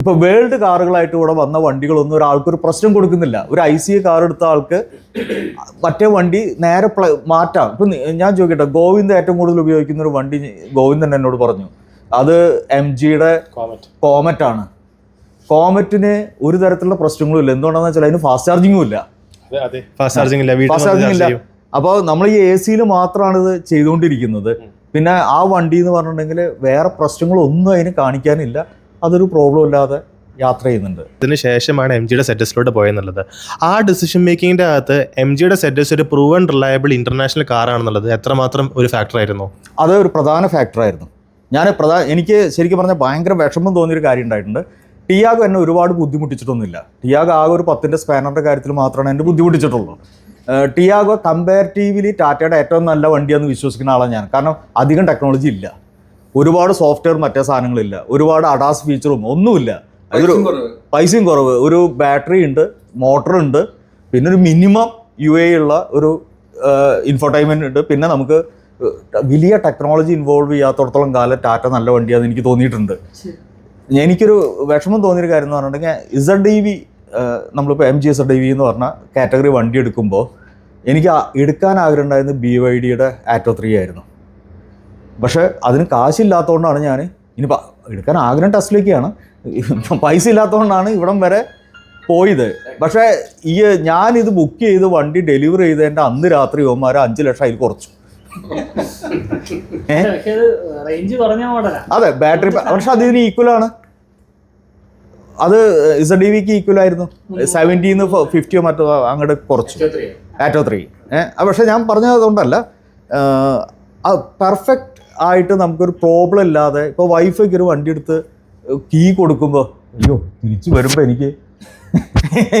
ഇപ്പോൾ വേൾഡ് കാറുകളായിട്ട് ഇവിടെ വന്ന വണ്ടികളൊന്നും ഒരാൾക്കൊരു പ്രശ്നം കൊടുക്കുന്നില്ല. ഒരു ICA കാർ എടുത്ത ആൾക്ക് മറ്റേ വണ്ടി നേരെ മാറ്റാം. ഇപ്പം ഞാൻ ചോദിക്കട്ടെ, ഗോവിന്ദ് ഏറ്റവും കൂടുതൽ ഉപയോഗിക്കുന്ന ഒരു വണ്ടി ഗോവിന്ദൻ എന്നോട് പറഞ്ഞു, അത് MGയുടെ കോമറ്റ് ആണ്. കോമറ്റിന് ഒരു തരത്തിലുള്ള പ്രശ്നങ്ങളും ഇല്ല. എന്തുകൊണ്ടാണെന്ന് വെച്ചാൽ അതിന് ഫാസ്റ്റ് ചാർജിങ്ങും ഇല്ല. അപ്പോൾ നമ്മൾ ഈ AC മാത്രമാണ് ഇത് ചെയ്തുകൊണ്ടിരിക്കുന്നത്. പിന്നെ ആ വണ്ടി എന്ന് പറഞ്ഞിട്ടുണ്ടെങ്കിൽ വേറെ പ്രശ്നങ്ങളൊന്നും അതിന് കാണിക്കാനില്ല. അതൊരു പ്രോബ്ലം ഇല്ലാതെ യാത്ര ചെയ്യുന്നുണ്ട്. ഇതിന് ശേഷമാണ് MGയുടെ സെറ്റസിലോട്ട് പോയെന്നുള്ളത്. ആ ഡിസിഷൻ മേക്കിങ്ങിൻ്റെ അകത്ത് MGയുടെ സെറ്റസ് ഒരു പ്രൂവൺ റിലയബിൾ ഇന്റർനാഷണൽ കാറാണെന്നുള്ളത് എത്രമാത്രം ഒരു ഫാക്ടറായിരുന്നു? അത് ഒരു പ്രധാന ഫാക്ടറായിരുന്നു. എനിക്ക് ശരിക്കും പറഞ്ഞാൽ ഭയങ്കര വിഷമം തോന്നിയൊരു കാര്യം ഉണ്ടായിട്ടുണ്ട്. ടിയാഗോ എന്നെ ഒരുപാട് ബുദ്ധിമുട്ടിച്ചിട്ടൊന്നുമില്ല. ടിയാഗോ ആകെ ഒരു 10ന്റെ സ്പാനറിൻ്റെ കാര്യത്തിൽ മാത്രമാണ് എന്നെ ബുദ്ധിമുട്ടിച്ചിട്ടുള്ളൂ. ടിയാഗോ കമ്പാരിറ്റീവ്ലി ടാറ്റയുടെ ഏറ്റവും നല്ല വണ്ടിയാണെന്ന് വിശ്വസിക്കുന്ന ആളാണ് ഞാൻ. കാരണം അധികം ടെക്നോളജി ഇല്ല, ഒരുപാട് സോഫ്റ്റ്വെയർ മറ്റേ സാധനങ്ങളില്ല, ഒരുപാട് അഡാസ് ഫീച്ചറും ഒന്നുമില്ല. അതൊരു പൈസയും കുറവ്, ഒരു ബാറ്ററി ഉണ്ട്, മോട്ടറുണ്ട്, പിന്നെ ഒരു മിനിമം UA ഉള്ള ഒരു ഇൻഫോർടൈൻമെൻറ്റ് ഉണ്ട്. പിന്നെ നമുക്ക് വലിയ ടെക്നോളജി ഇൻവോൾവ് ചെയ്യാത്തടത്തോളം കാലം ടാറ്റ നല്ല വണ്ടിയാണെന്ന് എനിക്ക് തോന്നിയിട്ടുണ്ട്. എനിക്കൊരു വിഷമം തോന്നിയൊരു കാര്യം എന്ന് പറഞ്ഞിട്ടുണ്ടെങ്കിൽ ZEV, നമ്മളിപ്പോൾ MG ZEV എന്ന് പറഞ്ഞ കാറ്റഗറി വണ്ടി എടുക്കുമ്പോൾ എനിക്ക് എടുക്കാൻ ആഗ്രഹം ഉണ്ടായിരുന്നത് BYDയുടെ ആറ്റോ 3 ആയിരുന്നു. പക്ഷേ അതിന് കാശില്ലാത്തതുകൊണ്ടാണ് ഞാൻ ഇനിയിപ്പോൾ എടുക്കാൻ ആഗ്രഹം ടെസ്ലയ്ക്കാണ്, പൈസ ഇല്ലാത്തതുകൊണ്ടാണ് ഇവിടം വരെ പോയത്. പക്ഷേ ഞാനിത് ബുക്ക് ചെയ്ത് വണ്ടി ഡെലിവറി ചെയ്തതിൻ്റെ അന്ന് രാത്രി ഇവന്മാർ 5 ലക്ഷം അതിൽ കുറച്ചു. അതെ, ബാറ്ററി. പക്ഷെ അതിന് ഈക്വലാണ്, അത് ZEVക്ക് ഈക്വലായിരുന്നു. 70 50 മറ്റോ അങ്ങോട്ട് കുറച്ചു ആറ്റോ 3. പക്ഷെ ഞാൻ പറഞ്ഞത് അതുകൊണ്ടല്ല, പെർഫെക്റ്റ് ആയിട്ട് നമുക്കൊരു പ്രോബ്ലം ഇല്ലാതെ. ഇപ്പോൾ വൈഫൈക്ക് ഒരു വണ്ടി എടുത്ത് കീ കൊടുക്കുമ്പോൾ അയ്യോ തിരിച്ചു വരുമ്പോൾ എനിക്ക്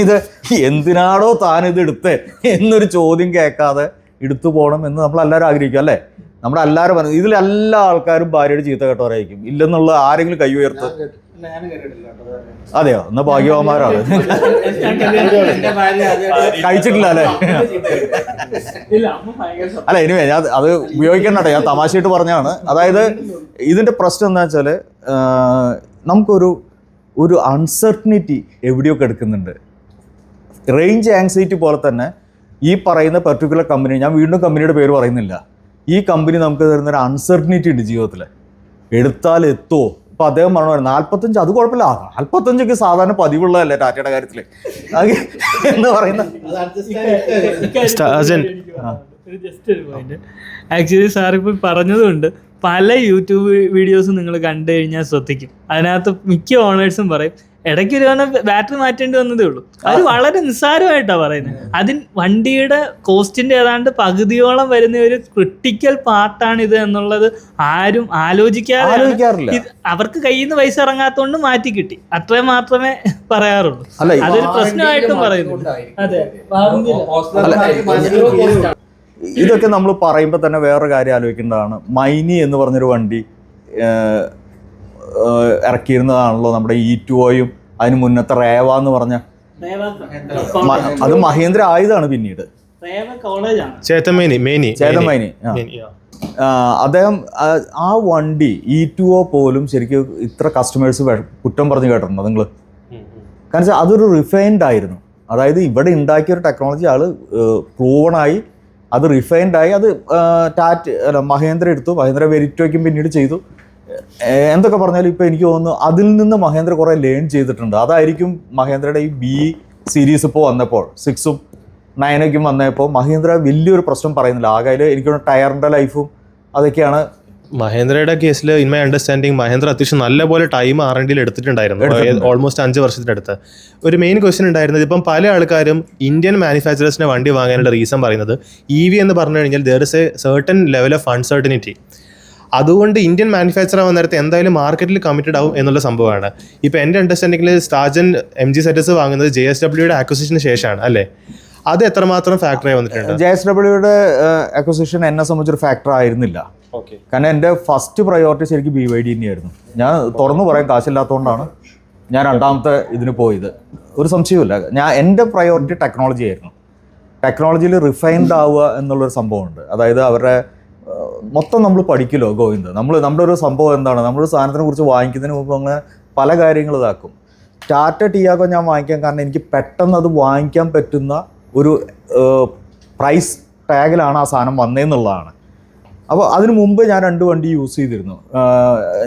ഇത് എന്തിനാണോ താനിത് എടുത്തേ എന്നൊരു ചോദ്യം കേൾക്കാതെ എടുത്തു പോകണം എന്ന് നമ്മളെല്ലാവരും ആഗ്രഹിക്കും, അല്ലേ? നമ്മളെല്ലാവരും പറഞ്ഞു ഇതിലെല്ലാ ആൾക്കാരും ഭാര്യയുടെ ചീത്ത കേട്ടവരായിരിക്കും. ഇല്ലെന്നുള്ള ആരെങ്കിലും കൈ ഉയർത്ത്. അതെയോ? എന്നാ ഭാഗ്യവാന്മാരാണ്. കഴിച്ചിട്ടില്ല അല്ലേ? അല്ല, എനിവേ ഞാൻ അത് ഉപയോഗിക്കണ്ടേ, ഞാൻ തമാശയായിട്ട് പറഞ്ഞാണ്. അതായത് ഇതിന്റെ പ്രശ്നം എന്താ വെച്ചാൽ നമുക്കൊരു അൺസർട്ടനിറ്റി എവിടെയൊക്കെ എടുക്കുന്നുണ്ട്. റേഞ്ച് ആങ്സൈറ്റി പോലെ തന്നെ ഈ പറയുന്ന പെർട്ടിക്കുലർ കമ്പനി, ഞാൻ വീണ്ടും കമ്പനിയുടെ പേര് പറയുന്നില്ല, ഈ കമ്പനി നമുക്ക് തരുന്നൊരു അൺസർട്ടനിറ്റി ഉണ്ട് ജീവിതത്തിൽ. എടുത്താൽ എത്തുമോ? ഇപ്പം അദ്ദേഹം പറഞ്ഞു 45, അത് കുഴപ്പമില്ല, 45 സാധാരണ പതിവുള്ളതല്ലേ ടാറ്റയുടെ കാര്യത്തിൽ എന്ന് പറയുന്ന. ആക്ച്വലി സാർ ഇപ്പം പറഞ്ഞതുകൊണ്ട് പല യൂട്യൂബ് വീഡിയോസും നിങ്ങൾ കണ്ടു കഴിഞ്ഞാൽ ശ്രദ്ധിക്കും. അതിനകത്ത് മിക്ക ഓണേഴ്സും പറയും ഇടയ്ക്ക് ഒരു ബാറ്ററി മാറ്റേണ്ടി വന്നതേ ഉള്ളൂ. അത് വളരെ നിസ്സാരമായിട്ടാണ് പറയുന്നത്. വണ്ടിയുടെ കോസ്റ്റിന്റെ ഏതാണ്ട് പകുതിയോളം വരുന്ന ഒരു ക്രിട്ടിക്കൽ പാർട്ടാണ് ഇത് എന്നുള്ളത് ആരും ആലോചിക്കാറില്ല. അവർക്ക് കയ്യിൽ നിന്ന് പൈസ ഇറങ്ങാത്തോണ്ട് മാറ്റി കിട്ടി, അത്രയും മാത്രമേ പറയാറുള്ളൂ. അതൊരു പ്രശ്നമായിട്ടും പറയുന്നുണ്ട്. അതെ, ഇതൊക്കെ നമ്മൾ പറയുമ്പോൾ തന്നെ വേറൊരു കാര്യം ആലോചിക്കേണ്ടതാണ്. മൈനി എന്ന് പറഞ്ഞൊരു വണ്ടി ഇറക്കിയിരുന്നതാണല്ലോ നമ്മുടെ E2യും അതിന് മുന്നത്തെ റേവ എന്ന് പറഞ്ഞ, അത് മഹേന്ദ്ര ആയതാണ് പിന്നീട്. ചേതമൈനി അദ്ദേഹം ആ വണ്ടി E2 പോലും ശരിക്കും ഇത്ര കസ്റ്റമേഴ്സ് കുറ്റം പറഞ്ഞു കേട്ടിട്ടുണ്ടോ നിങ്ങൾ? കാരണം വെച്ചാൽ അതൊരു റിഫൈൻഡ് ആയിരുന്നു. അതായത് ഇവിടെ ഉണ്ടാക്കിയൊരു ടെക്നോളജി ആള് പ്രൂവണായി, അത് റിഫൈൻഡായി, അത് മഹേന്ദ്ര എടുത്തു, മഹേന്ദ്ര വെരിറ്റോയ്ക്കും പിന്നീട് ചെയ്തു. എന്തൊക്കെ പറഞ്ഞാലും ഇപ്പോൾ എനിക്ക് തോന്നുന്നു അതിൽ നിന്ന് മഹേന്ദ്ര കുറേ ലേൺ ചെയ്തിട്ടുണ്ട്. അതായിരിക്കും മഹേന്ദ്രയുടെ ഈ B സീരീസ് ഇപ്പോൾ വന്നപ്പോൾ 6ഉം 9 വന്നപ്പോൾ മഹേന്ദ്ര വലിയൊരു പ്രശ്നം പറയുന്നില്ല. ആകെ എനിക്ക് ടയറിൻ്റെ ലൈഫും അതൊക്കെയാണ്. മഹേന്ദ്രയുടെ കേസിൽ ഇൻ മൈ അണ്ടർസ്റ്റാൻഡിങ് മഹേന്ദ്ര അത്യാവശ്യം നല്ലപോലെ ടൈം R&Dയിൽ എടുത്തിട്ടുണ്ടായിരുന്നു, ഓൾമോസ്റ്റ് 5 വർഷത്തിനടുത്ത്. ഒരു മെയിൻ ക്വസ്റ്റ്യൻ ഉണ്ടായിരുന്നത്, ഇപ്പം പല ആൾക്കാരും ഇന്ത്യൻ മാനുഫാക്ചറേഴ്സിനെ വണ്ടി വാങ്ങാനുള്ള റീസൺ പറയുന്നത് EV എന്ന് പറഞ്ഞു കഴിഞ്ഞാൽ there is A certain level of uncertainty. അതുകൊണ്ട് ഇന്ത്യൻ മാനുഫാക്ചർ ആവാൻ നേരത്തെ എന്തായാലും മാർക്കറ്റിൽ കമ്മിറ്റഡ് ആവും എന്നുള്ള സംഭവമാണ്. ഇപ്പോൾ എൻ്റെ അണ്ടർസ്റ്റാൻഡിങ്ങിൽ സ്റ്റാജൻ MG സെറ്റസ് വാങ്ങുന്നത് JSWയുടെ ആക്വിസിഷന് ശേഷമാണ്, അല്ലേ? അത് എത്രമാത്രം ഫാക്ടറായി വന്നിട്ടുണ്ട്? JSWയുടെ അക്വിസിഷൻ എന്നെ സംബന്ധിച്ചൊരു ഫാക്ടർ ആയിരുന്നില്ല. കാരണം എൻ്റെ ഫസ്റ്റ് പ്രയോറിറ്റി ശരിക്കും BYD തന്നെയായിരുന്നു. ഞാൻ തുറന്നു പറയാൻ കാശില്ലാത്തതുകൊണ്ടാണ് ഞാൻ രണ്ടാമത്തെ ഇതിന് പോയത്, ഒരു സംശയവുമില്ല. എൻ്റെ പ്രയോറിറ്റി ടെക്നോളജി ആയിരുന്നു. ടെക്നോളജിയിൽ റിഫൈൻഡ് ആവുക എന്നുള്ളൊരു സംഭവമുണ്ട്. അതായത് അവരുടെ മൊത്തം നമ്മൾ പഠിക്കുമല്ലോ ഗോവിന്ദ്, നമ്മുടെ ഒരു സംഭവം എന്താണ്, നമ്മളൊരു സാധനത്തിനെ കുറിച്ച് വാങ്ങിക്കുന്നതിന് മുമ്പ് അങ്ങനെ പല കാര്യങ്ങൾ ഇതാക്കും. ടാറ്റ ടിയാഗോ ഞാൻ വാങ്ങിക്കാൻ കാരണം എനിക്ക് പെട്ടെന്ന് അത് വാങ്ങിക്കാൻ പറ്റുന്ന ഒരു പ്രൈസ് ടാഗിലാണ് ആ സാധനം വന്നതെന്നുള്ളതാണ്. അപ്പോൾ അതിന് മുമ്പ് ഞാൻ 2 വണ്ടി യൂസ് ചെയ്തിരുന്നു.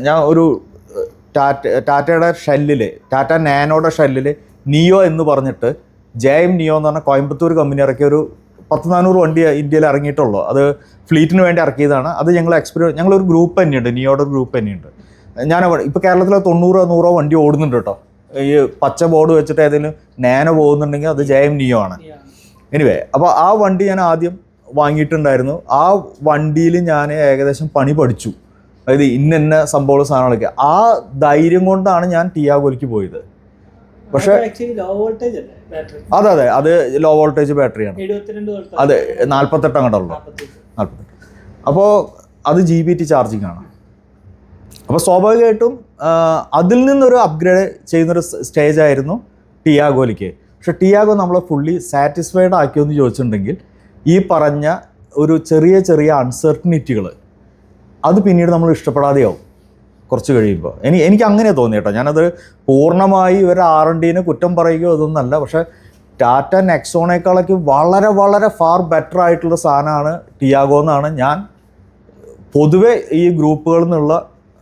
ഞാൻ ഒരു ടാറ്റയുടെ ഷെല്ലിൽ, ടാറ്റ നാനോയുടെ ഷെല്ലിൽ നിയോ എന്ന് പറഞ്ഞിട്ട് JM നിയോ എന്ന് പറഞ്ഞാൽ കോയമ്പത്തൂർ കമ്പനി ഇറക്കിയ ഒരു 10-400 വണ്ടി ഇന്ത്യയിൽ ഇറങ്ങിയിട്ടുള്ളൂ. അത് ഫ്ലീറ്റിന് വേണ്ടി ഇറക്കിയതാണ്. അത് ഞങ്ങളൊരു ഗ്രൂപ്പ് തന്നെയുണ്ട്, നിയോയുടെ ഒരു ഗ്രൂപ്പ് തന്നെയുണ്ട്. ഞാൻ ഇപ്പോൾ കേരളത്തിൽ 90-100 വണ്ടി ഓടുന്നുണ്ട് കേട്ടോ. ഈ പച്ച ബോർഡ് വെച്ചിട്ട് ഏതെങ്കിലും നാനോ പോകുന്നുണ്ടെങ്കിൽ അത് JM നിയോ ആണ്. എനിവേ, അപ്പോൾ ആ വണ്ടി ഞാൻ ആദ്യം വാങ്ങിയിട്ടുണ്ടായിരുന്നു. ആ വണ്ടിയിൽ ഞാൻ ഏകദേശം പണി പഠിച്ചു. അതായത് ഇന്ന സാധനങ്ങളൊക്കെ. ആ ധൈര്യം കൊണ്ടാണ് ഞാൻ ടിയാഗോയിലേക്ക് പോയത്. പക്ഷേ അതെ അത് ലോ വോൾട്ടേജ് ബാറ്ററിയാണ്. അതെ 48 അങ്ങോട്ടുള്ളൂ, 48. അപ്പോൾ അത് GBT ചാർജിങ് ആണ്. അപ്പോൾ സ്വാഭാവികമായിട്ടും അതിൽ നിന്നൊരു അപ്ഗ്രേഡ് ചെയ്യുന്നൊരു സ്റ്റേജ് ആയിരുന്നു ടിയാഗോയിലേക്ക്. പക്ഷെ ടിയാഗോ നമ്മളെ ഫുള്ളി സാറ്റിസ്ഫൈഡ് ആക്കിയെന്ന് ചോദിച്ചിട്ടുണ്ടെങ്കിൽ ഈ പറഞ്ഞ ഒരു ചെറിയ അൺസർട്ടനിറ്റികൾ അത് പിന്നീട് നമ്മൾ ഇഷ്ടപ്പെടാതെയാവും കുറച്ച് കഴിയുമ്പോൾ. എനിക്ക് അങ്ങനെ തോന്നി കേട്ടോ. ഞാനത് പൂർണ്ണമായി ഇവർ R&Dനെ കുറ്റം പറയുകയോ അതൊന്നല്ല. പക്ഷേ ടാറ്റ നെക്സോണേക്കാളൊക്കെ വളരെ ഫാർ ബെറ്റർ ആയിട്ടുള്ള സാധനമാണ് ടിയാഗോ എന്നാണ് ഞാൻ പൊതുവെ ഈ ഗ്രൂപ്പുകളിൽ നിന്നുള്ള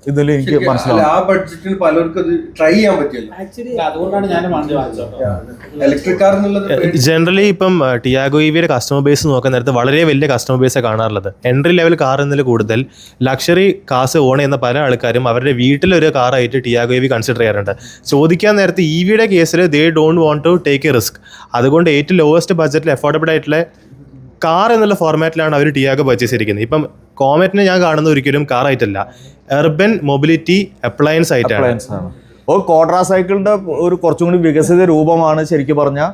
ഇതിൽ എനിക്ക് മനസ്സിലാവും. ആ ബഡ്ജറ്റിൽ പലർക്കും അത് ട്രൈ ചെയ്യാൻ പറ്റില്ല. അതുകൊണ്ടാണ് ഞാൻ വണ്ടി വാങ്ങിച്ചത്. ഇലക്ട്രിക് കാർ എന്നുള്ളത് ജനറലി ഇപ്പം ടിയാഗോ EVയുടെ കസ്റ്റമർ ബേസ് നോക്കാൻ നേരത്തെ വളരെ വലിയ കസ്റ്റമർ ബേസാണ് കാണാറുള്ളത്. എൻട്രി ലെവൽ കാർ എന്നതിൽ കൂടുതൽ ലക്ഷറി കാസ് ഓൺ ചെയ്യുന്ന പല ആൾക്കാരും അവരുടെ വീട്ടിലൊരു കാറായിട്ട് ടിയാഗോ EV കൺസിഡർ ചെയ്യാറുണ്ട്. ചോദിക്കാൻ നേരത്തെ EVയുടെ കേസിൽ they don't want to take a risk. അതുകൊണ്ട് ഏറ്റവും ലോവസ്റ്റ് ബഡ്ജറ്റിൽ അഫോർഡബിൾ ആയിട്ടുള്ള കാർ എന്നുള്ള ഫോർമാറ്റിലാണ് അവർ ടിയാഗോ പർച്ചേസ് ചെയ്തിരിക്കുന്നത്. ഇപ്പം കോമറ്റിനെ ഞാൻ കാണുന്ന ഒരിക്കലും കാർ ആയിട്ടല്ല, എർബൻ മൊബിലിറ്റി അപ്ലയൻസ് ആയിട്ടാണ്. ക്വാഡ്രാ സൈക്കിളിന്റെ ഒരു കുറച്ചും കൂടി വികസിത രൂപമാണ് ശരിക്കും പറഞ്ഞാൽ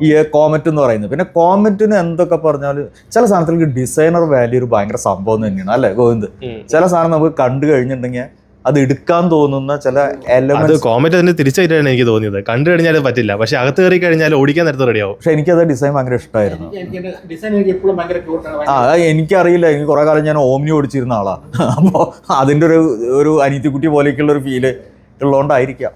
ഈ കോമറ്റ് എന്ന് പറയുന്നത്. പിന്നെ കോമറ്റിന് എന്തൊക്കെ പറഞ്ഞാൽ ചില സാധനത്തിലേക്ക് ഡിസൈനർ വാല്യൂ ഒരു ഭയങ്കര സംഭവം തന്നെയാണ് അല്ലേ ഗോവിന്ദ്? ചില സാധനം നമുക്ക് കണ്ടു കഴിഞ്ഞിട്ടുണ്ടെങ്കിൽ അത് എടുക്കാൻ തോന്നുന്ന ചില എലമെന്റ്സ്. കോമറ്റ് അതിന് തിരിച്ചായിട്ടാണ് എനിക്ക് തോന്നിയത്. കണ്ടു കഴിഞ്ഞാൽ പറ്റില്ല, പക്ഷെ അകത്ത് കയറി കഴിഞ്ഞാൽ ഓടിക്കാൻ നേരത്തെ റെഡിയാവും. പക്ഷെ എനിക്കത് ഡിസൈൻ ഭയങ്കര ഇഷ്ടമായിരുന്നു. എനിക്കറിയില്ല, എനിക്ക് കുറെ കാലം ഞാൻ ഓമ്നി ഓടിച്ചിരുന്ന ആളാണ്. അപ്പോൾ അതിൻ്റെ ഒരു അനീതിക്കുട്ടി പോലെയൊക്കെയുള്ള ഒരു ഫീല് ഉള്ളതുകൊണ്ടായിരിക്കാം.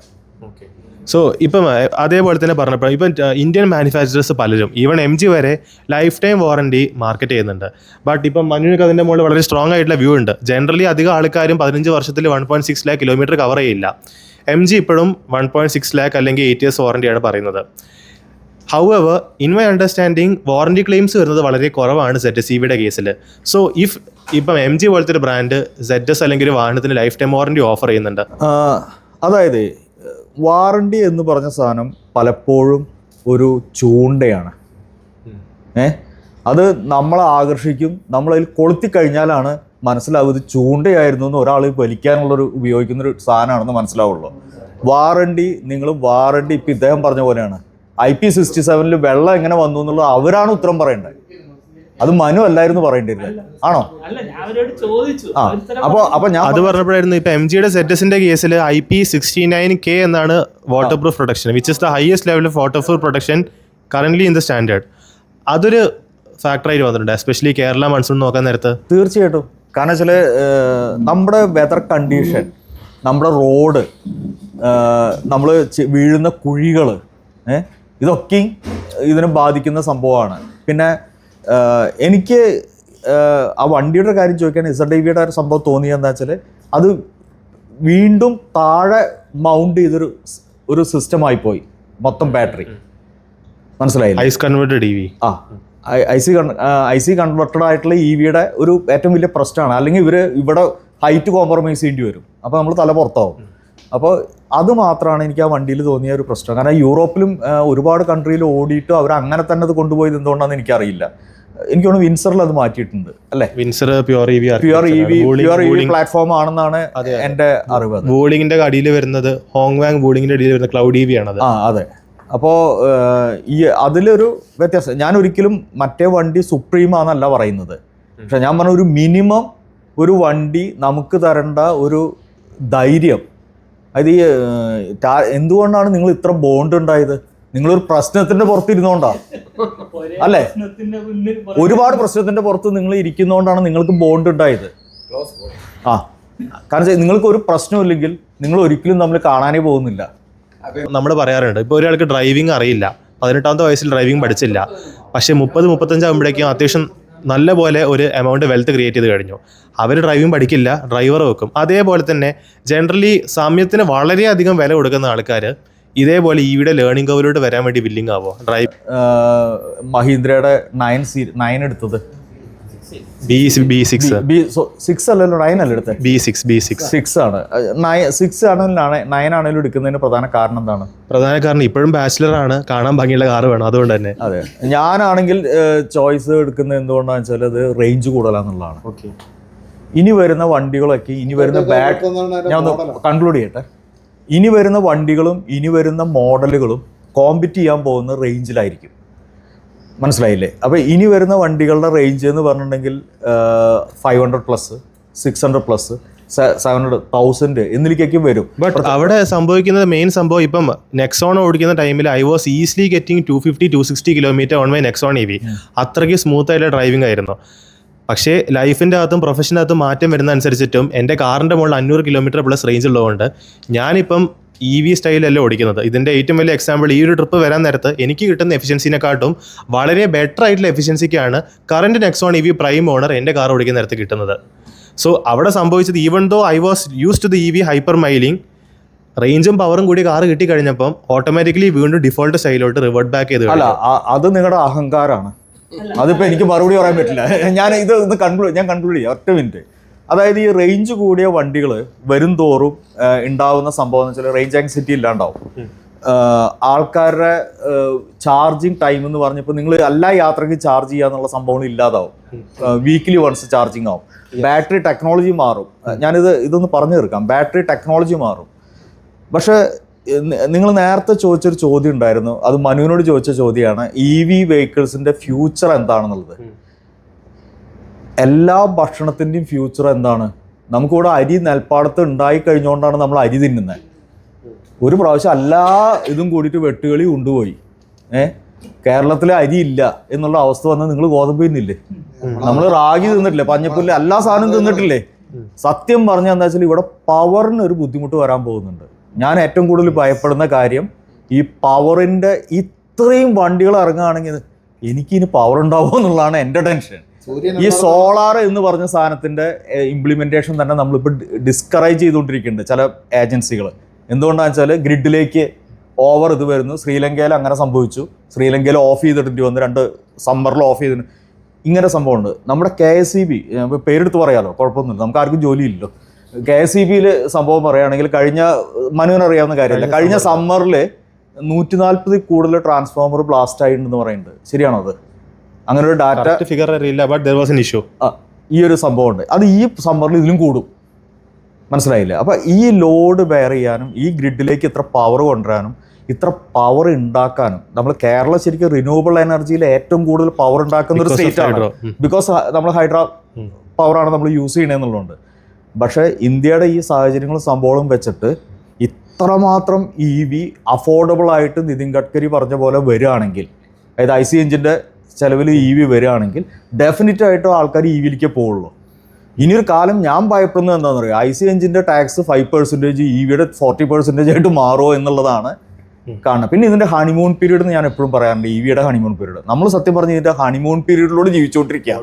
സോ ഇപ്പം അതേപോലെ തന്നെ പറഞ്ഞപ്പോൾ ഇപ്പം ഇന്ത്യൻ മാനുഫാക്ചറേഴ്സ് പലരും ഈവൻ MG വരെ ലൈഫ് ടൈം വാറണ്ടി മാർക്കറ്റ് ചെയ്യുന്നുണ്ട്. ബട്ട് ഇപ്പം മനുവിനൊക്കെ അതിൻ്റെ മുകളിൽ വളരെ സ്ട്രോങ് ആയിട്ടുള്ള വ്യൂ ഉണ്ട്. ജനറലി അധികം ആൾക്കാരും 15 വർഷത്തിൽ 1.6 lakh കിലോമീറ്റർ കവർ ചെയ്യില്ല. MG ഇപ്പോഴും 1.6 lakh അല്ലെങ്കിൽ 8 years വാറണ്ടിയാണ് പറയുന്നത്. However in my understanding warranty claims വരുന്നത് വളരെ കുറവാണ് ZS-EVയുടെ കേസിൽ. സോ ഇപ്പം MG പോലത്തെ ഒരു ബ്രാൻഡ് ZS അല്ലെങ്കിൽ വാഹനത്തിന് ലൈഫ് ടൈം വാറണ്ടി ഓഫർ ചെയ്യുന്നുണ്ട്. അതായത് വാറണ്ടി എന്ന് പറഞ്ഞ സാധനം പലപ്പോഴും ഒരു ചൂണ്ടയാണ്. അത് നമ്മളെ ആകർഷിക്കും. നമ്മളതിൽ കൊളുത്തിക്കഴിഞ്ഞാലാണ് മനസ്സിലാവും ഇത് ചൂണ്ടയായിരുന്നു എന്ന് ഒരാൾ വലിക്കാനുള്ളൊരു ഉപയോഗിക്കുന്നൊരു സാധനമാണെന്ന് മനസ്സിലാവുള്ളൂ. വാറണ്ടി ഇപ്പം ഇദ്ദേഹം പറഞ്ഞ പോലെയാണ്. IP67 വെള്ളം എങ്ങനെ വന്നു എന്നുള്ളത് അവരാണ് ഉത്തരം പറയേണ്ടത്. അത് മനു അല്ലായിരുന്നു പറയേണ്ടിയിരുന്നത്, ആണോ? അപ്പൊ ഞാൻ അത് പറഞ്ഞപ്പോഴായിരുന്നു ഇപ്പൊ MGയുടെ ZSന്റെ കേസിൽ IP69K എന്നാണ് water proof protection, which is the highest level of water proof protection current in the standard. അതൊരു ഫാക്ടറായിട്ട് വന്നിട്ടുണ്ട്, എസ്പെഷ്യലി കേരള മൺസൂൺ നോക്കാൻ നേരത്ത്. തീർച്ചയായിട്ടും. കാരണം വെച്ചാൽ നമ്മുടെ വെതർ കണ്ടീഷൻ, നമ്മുടെ റോഡ്, നമ്മൾ വീഴുന്ന കുഴികൾ, ഇതൊക്കെയും ഇതിനെ ബാധിക്കുന്ന സംഭവമാണ്. പിന്നെ എനിക്ക് ആ വണ്ടിയുടെ കാര്യം ചോദിക്കാൻ ZS-EVയുടെ ഒരു സംഭവം തോന്നിയെന്താ വെച്ചാൽ അത് വീണ്ടും താഴെ മൗണ്ട് ചെയ്തൊരു സിസ്റ്റമായിപ്പോയി മൊത്തം ബാറ്ററി. മനസ്സിലായില്ല? ICE converted EV. IC converted ആയിട്ടുള്ള EVയുടെ ഒരു ഏറ്റവും വലിയ പ്രശ്നമാണ്. അല്ലെങ്കിൽ ഇവിടെ ഹൈറ്റ് കോംപ്രമൈസ് ചെയ്യേണ്ടി വരും. അപ്പോൾ നമ്മൾ തല പുറത്താവും. അപ്പോൾ അത് മാത്രമാണ് എനിക്ക് ആ വണ്ടിയിൽ തോന്നിയ ഒരു പ്രശ്നം. കാരണം യൂറോപ്പിലും ഒരുപാട് കൺട്രിയിൽ ഓടിയിട്ട് അവർ അങ്ങനെ തന്നെ അത് കൊണ്ടുപോയത് എന്തുകൊണ്ടാണെന്ന് എനിക്കറിയില്ല. എനിക്ക് തോന്നുന്നു വിൻസറിൽ അത് മാറ്റിയിട്ടുണ്ട് അല്ലേ? വിൻസർ പ്യുവർ EV പ്ലാറ്റ്ഫോം ആണെന്നാണ് എൻ്റെ അറിവ്. വൂളിങ്ങിന്റെ അടിയിൽ വരുന്നത് ഹോങ്വാങ് വൂളിങ്ങിന്റെ അടിയിൽ വരുന്ന ക്ലൗഡ് EV ആണത്. അതെ. അപ്പോൾ അതിലൊരു വ്യത്യാസം. ഞാൻ ഒരിക്കലും മറ്റേ വണ്ടി സുപ്രീമാന്നല്ല പറയുന്നത്. പക്ഷെ ഞാൻ പറഞ്ഞ ഒരു മിനിമം ഒരു വണ്ടി നമുക്ക് തരേണ്ട ഒരു ധൈര്യം, അത് എന്തുകൊണ്ടാണ് നിങ്ങൾ ഇത്ര ബോണ്ട് ഉണ്ടായത്? നിങ്ങളൊരു പ്രശ്നത്തിന്റെ പുറത്തിരുന്നോണ്ടാണ് അല്ലേ? ഒരുപാട് പ്രശ്നത്തിന്റെ പുറത്ത് നിങ്ങൾ ഇരിക്കുന്നോണ്ടാണ് നിങ്ങൾക്ക് ബോണ്ട് ഉണ്ടായത്. കാരണം നിങ്ങൾക്ക് ഒരു പ്രശ്നമില്ലെങ്കിൽ നിങ്ങൾ ഒരിക്കലും തമ്മിൽ കാണാനേ പോകുന്നില്ല. നമ്മൾ പറയാറുണ്ട് ഇപ്പോൾ ഒരാൾക്ക് ഡ്രൈവിംഗ് അറിയില്ല, 18ാമത്തെ വയസ്സിൽ ഡ്രൈവിംഗ് പഠിച്ചില്ല, പക്ഷേ 30-35 ആകുമ്പോഴേക്കും അത്യാവശ്യം നല്ല പോലെ ഒരു എമൗണ്ട് വെൽത്ത് ക്രിയേറ്റ് ചെയ്ത് കഴിഞ്ഞു. അവർ ഡ്രൈവിംഗ് പഠിക്കില്ല, ഡ്രൈവർ വെക്കും. അതേപോലെ തന്നെ ജനറലി സമയത്തിന് വളരെയധികം വില കൊടുക്കുന്ന ആൾക്കാർ ഇതേപോലെ ഈവിടെ ലേണിംഗ് കവറിലോട്ട് വരാൻ വേണ്ടി വില്ലിങ് ആവോ? മഹീന്ദ്രയുടെ 9 എടുത്തത് B6 6 അല്ലല്ലോ 9 അല്ല എടുത്തത്, B6 6 ആണ്. 6 ആണെങ്കിലും 9 ആണെങ്കിലും എടുക്കുന്നതിന് പ്രധാന കാരണം എന്താണ്? പ്രധാന കാരണം ഇപ്പോഴും ബാച്ചിലറാണ്, കാണാൻ ഭംഗിയുള്ള കാറ് വേണം, അതുകൊണ്ട് തന്നെ. അതെ, ഞാനാണെങ്കിൽ ചോയ്സ് എടുക്കുന്നത് എന്തുകൊണ്ടാണെന്ന് വെച്ചാൽ അത് റേഞ്ച് കൂടുതലാന്നുള്ളതാണ്. ഓക്കെ, ഇനി വരുന്ന വണ്ടികളൊക്കെ ഇനി വരുന്ന ഞാൻ ഒന്ന് കൺക്ലൂഡ് ചെയ്യട്ടെ. ഇനി വരുന്ന വണ്ടികളും ഇനി വരുന്ന മോഡലുകളും കോമ്പറ്റ് ചെയ്യാൻ പോകുന്ന റേഞ്ചിലായിരിക്കും. മനസ്സിലായില്ലേ? അപ്പോൾ ഇനി വരുന്ന വണ്ടികളുടെ റേഞ്ച് എന്ന് പറഞ്ഞിട്ടുണ്ടെങ്കിൽ 500+, 600+, 700,000 എന്നിലേക്കൊക്കെ വരും. ബട്ട് അവിടെ സംഭവിക്കുന്നത് മെയിൻ സംഭവം, ഇപ്പം നെക്സോൺ ഓടിക്കുന്ന ടൈമിൽ I was easily getting 250-260 kilometre on my Nexon EV. അത്രയ്ക്ക് സ്മൂത്ത് ആയിട്ടുള്ള ഡ്രൈവിംഗ് ആയിരുന്നു. പക്ഷേ ലൈഫിൻ്റെ അകത്തും പ്രൊഫഷൻ്റെ അകത്തും മാറ്റം വരുന്ന അനുസരിച്ചിട്ടും എൻ്റെ കാറിൻ്റെ മുകളിൽ 500 കിലോമീറ്റർ പ്ലസ് റേഞ്ച് ഉള്ളതുകൊണ്ട് ഞാനിപ്പം EV സ്റ്റൈലല്ല ഓടിക്കുന്നത്. ഇതിൻ്റെ ഏറ്റവും വലിയ എക്സാമ്പിൾ, ഈ ഒരു ട്രിപ്പ് വരാൻ നേരത്ത് എനിക്ക് കിട്ടുന്ന എഫിഷ്യൻസിനെക്കാട്ടും വളരെ ബെറ്റർ ആയിട്ടുള്ള എഫിഷ്യൻസിക്കാണ് current Nexon EV prime owner എൻ്റെ കാർ ഓടിക്കുന്ന നേരത്ത് കിട്ടുന്നത്. സോ അവിടെ സംഭവിച്ചത്, even though I was use to the EV hypermiling, റേഞ്ചും പവറും കൂടി കാർ കിട്ടിക്കഴിഞ്ഞപ്പം ഓട്ടോമാറ്റിക്കലി വീണ്ടും ഡിഫോൾട്ട് സ്റ്റൈലോട്ട് റിവേർട്ട് ബാക്ക് ചെയ്ത്. അല്ല, അത് നിങ്ങളുടെ അഹങ്കാരമാണ്. അതിപ്പോൾ എനിക്ക് മറുപടി പറയാൻ പറ്റില്ല. ഞാൻ കൺക്ലൂഡ് ചെയ്യാം, ഒറ്റ മിനിറ്റ്. അതായത് ഈ റേഞ്ച് കൂടിയ വണ്ടികൾ വരും തോറും ഉണ്ടാവുന്ന സംഭവം എന്ന് വെച്ചാൽ റേഞ്ച് ആങ്സിറ്റി ഇല്ലാണ്ടാവും. ആൾക്കാരുടെ ചാർജിങ് ടൈം എന്ന് പറഞ്ഞപ്പോൾ നിങ്ങൾ എല്ലാ യാത്രയ്ക്കും ചാർജ് ചെയ്യുക എന്നുള്ള സംഭവങ്ങൾ ഇല്ലാതാവും. വീക്കിലി വൺസ് ചാർജിങ് ആവും. ബാറ്ററി ടെക്നോളജി മാറും. ഇതൊന്ന് പറഞ്ഞു തീർക്കാം. ബാറ്ററി ടെക്നോളജി മാറും. പക്ഷേ നിങ്ങൾ നേരത്തെ ചോദിച്ചൊരു ചോദ്യം ഉണ്ടായിരുന്നു, അത് മനുവിനോട് ചോദിച്ച ചോദ്യമാണ്, EV വെഹിക്കിൾസിന്റെ ഫ്യൂച്ചർ എന്താണെന്നുള്ളത്. എല്ലാ ഭക്ഷണത്തിൻ്റെയും ഫ്യൂച്ചർ എന്താണ്? നമുക്കിവിടെ അരി നെൽപ്പാടത്ത് ഉണ്ടായി കഴിഞ്ഞുകൊണ്ടാണ് നമ്മൾ അരി തിന്നുന്നത്. ഒരു പ്രാവശ്യം എല്ലാ ഇതും കൂടിയിട്ട് വെട്ടുകളി കൊണ്ടുപോയി. കേരളത്തിലെ അരി ഇല്ല എന്നുള്ള അവസ്ഥ വന്നാൽ നിങ്ങൾ ഗോതമ്പ് തിന്നില്ലേ? നമ്മൾ റാഗി തിന്നിട്ടില്ലേ? പഞ്ഞപ്പുല്ല് എല്ലാ സാധനവും തിന്നിട്ടില്ലേ? സത്യം പറഞ്ഞാൽ എന്താ വെച്ചാൽ ഇവിടെ പവറിന് ഒരു ബുദ്ധിമുട്ട് വരാൻ പോകുന്നുണ്ട്. ഞാൻ ഏറ്റവും കൂടുതൽ ഭയപ്പെടുന്ന കാര്യം, ഈ പവറിൻ്റെ ഇത്രയും വണ്ടികൾ ഇറങ്ങുകയാണെങ്കിൽ എനിക്കിനി പവർ ഉണ്ടാവുമോ എന്നുള്ളതാണ് എൻ്റെ ടെൻഷൻ. ഈ സോളാർ എന്ന് പറഞ്ഞ സാധനത്തിൻ്റെ ഇംപ്ലിമെൻറ്റേഷൻ തന്നെ നമ്മളിപ്പോൾ ഡിസ്കറേജ് ചെയ്തുകൊണ്ടിരിക്കുന്നുണ്ട് ചില ഏജൻസികൾ. എന്തുകൊണ്ടാണെന്ന് വെച്ചാൽ ഗ്രിഡിലേക്ക് ഓവർ ഇത് വരുന്നു. ശ്രീലങ്കയിൽ അങ്ങനെ സംഭവിച്ചു. ശ്രീലങ്കയിൽ ഓഫ് ചെയ്തിട്ടുണ്ട് വന്ന് 2 സമ്മറിൽ ഓഫ് ചെയ്തിട്ട് ഇങ്ങനെ സംഭവമുണ്ട്. നമ്മുടെ KSEB പേരെടുത്ത് പറയാമല്ലോ, കുഴപ്പമൊന്നുമില്ല, നമുക്ക് ആർക്കും ജോലിയില്ലല്ലോ. KSEBയിൽ സംഭവം പറയുകയാണെങ്കിൽ മനുവിനറിയാവുന്ന കാര്യമല്ല, കഴിഞ്ഞ സമ്മറിൽ 140 കൂടുതൽ ട്രാൻസ്ഫോമർ ബ്ലാസ്റ്റ് ആയിട്ടുണ്ടെന്ന് പറയുന്നുണ്ട്. ശരിയാണോ അത്? അങ്ങനെ ഒരു ഡാറ്റ ഫിഗർ അറിയില്ല, but there was an issue. ഈ ഒരു സംഭവമുണ്ട്. അത് ഈ സമ്മറിൽ ഇതിലും കൂടും. മനസ്സിലായില്ല? അപ്പോൾ ഈ ലോഡ് ബെയർ ചെയ്യാനും ഈ ഗ്രിഡിലേക്ക് ഇത്ര പവർ കൊണ്ടുവരാനും ഇത്ര പവർ ഉണ്ടാക്കാനും, നമ്മൾ കേരളം ശരിക്കും റിന്യൂവബിൾ എനർജിയിൽ ഏറ്റവും കൂടുതൽ പവർ ഉണ്ടാക്കുന്ന ഒരു സ്റ്റേറ്റ് ആണ്. ബിക്കോസ് നമ്മൾ ഹൈഡ്രോ പവറാണ് നമ്മൾ യൂസ് ചെയ്യണമെന്നുള്ളതുകൊണ്ട്. പക്ഷേ ഇന്ത്യയുടെ ഈ സാഹചര്യങ്ങളും സംഭവവും വെച്ചിട്ട് ഇത്രമാത്രം EV അഫോർഡബിൾ ആയിട്ട് നിതിൻ ഗഡ്കരി പറഞ്ഞ പോലെ വരികയാണെങ്കിൽ, അതായത് IC എഞ്ചിൻ്റെ ചിലവിൽ EV വരികയാണെങ്കിൽ ഡെഫിനറ്റ് ആയിട്ടും ആൾക്കാർ EVയിലേക്ക് പോവുള്ളൂ. ഇനിയൊരു കാലം ഞാൻ ഭയപ്പെടുന്നത് എന്താണെന്ന് പറയുക, IC എഞ്ചിൻ്റെ ടാക്സ് 5%, EVയുടെ 40% ആയിട്ട് മാറുമോ എന്നുള്ളതാണ് കാണുന്നത്. പിന്നെ ഇതിൻ്റെ ഹണിമൂൺ പീരീഡ് എന്ന് ഞാൻ എപ്പോഴും പറയാറുണ്ട്, EVയുടെ ഹണിമൂൺ പീരീഡ്. നമ്മൾ സത്യം പറഞ്ഞ് ഇതിൻ്റെ ഹണിമൂൺ പീരീഡിലൂടെ ജീവിച്ചുകൊണ്ടിരിക്കുക.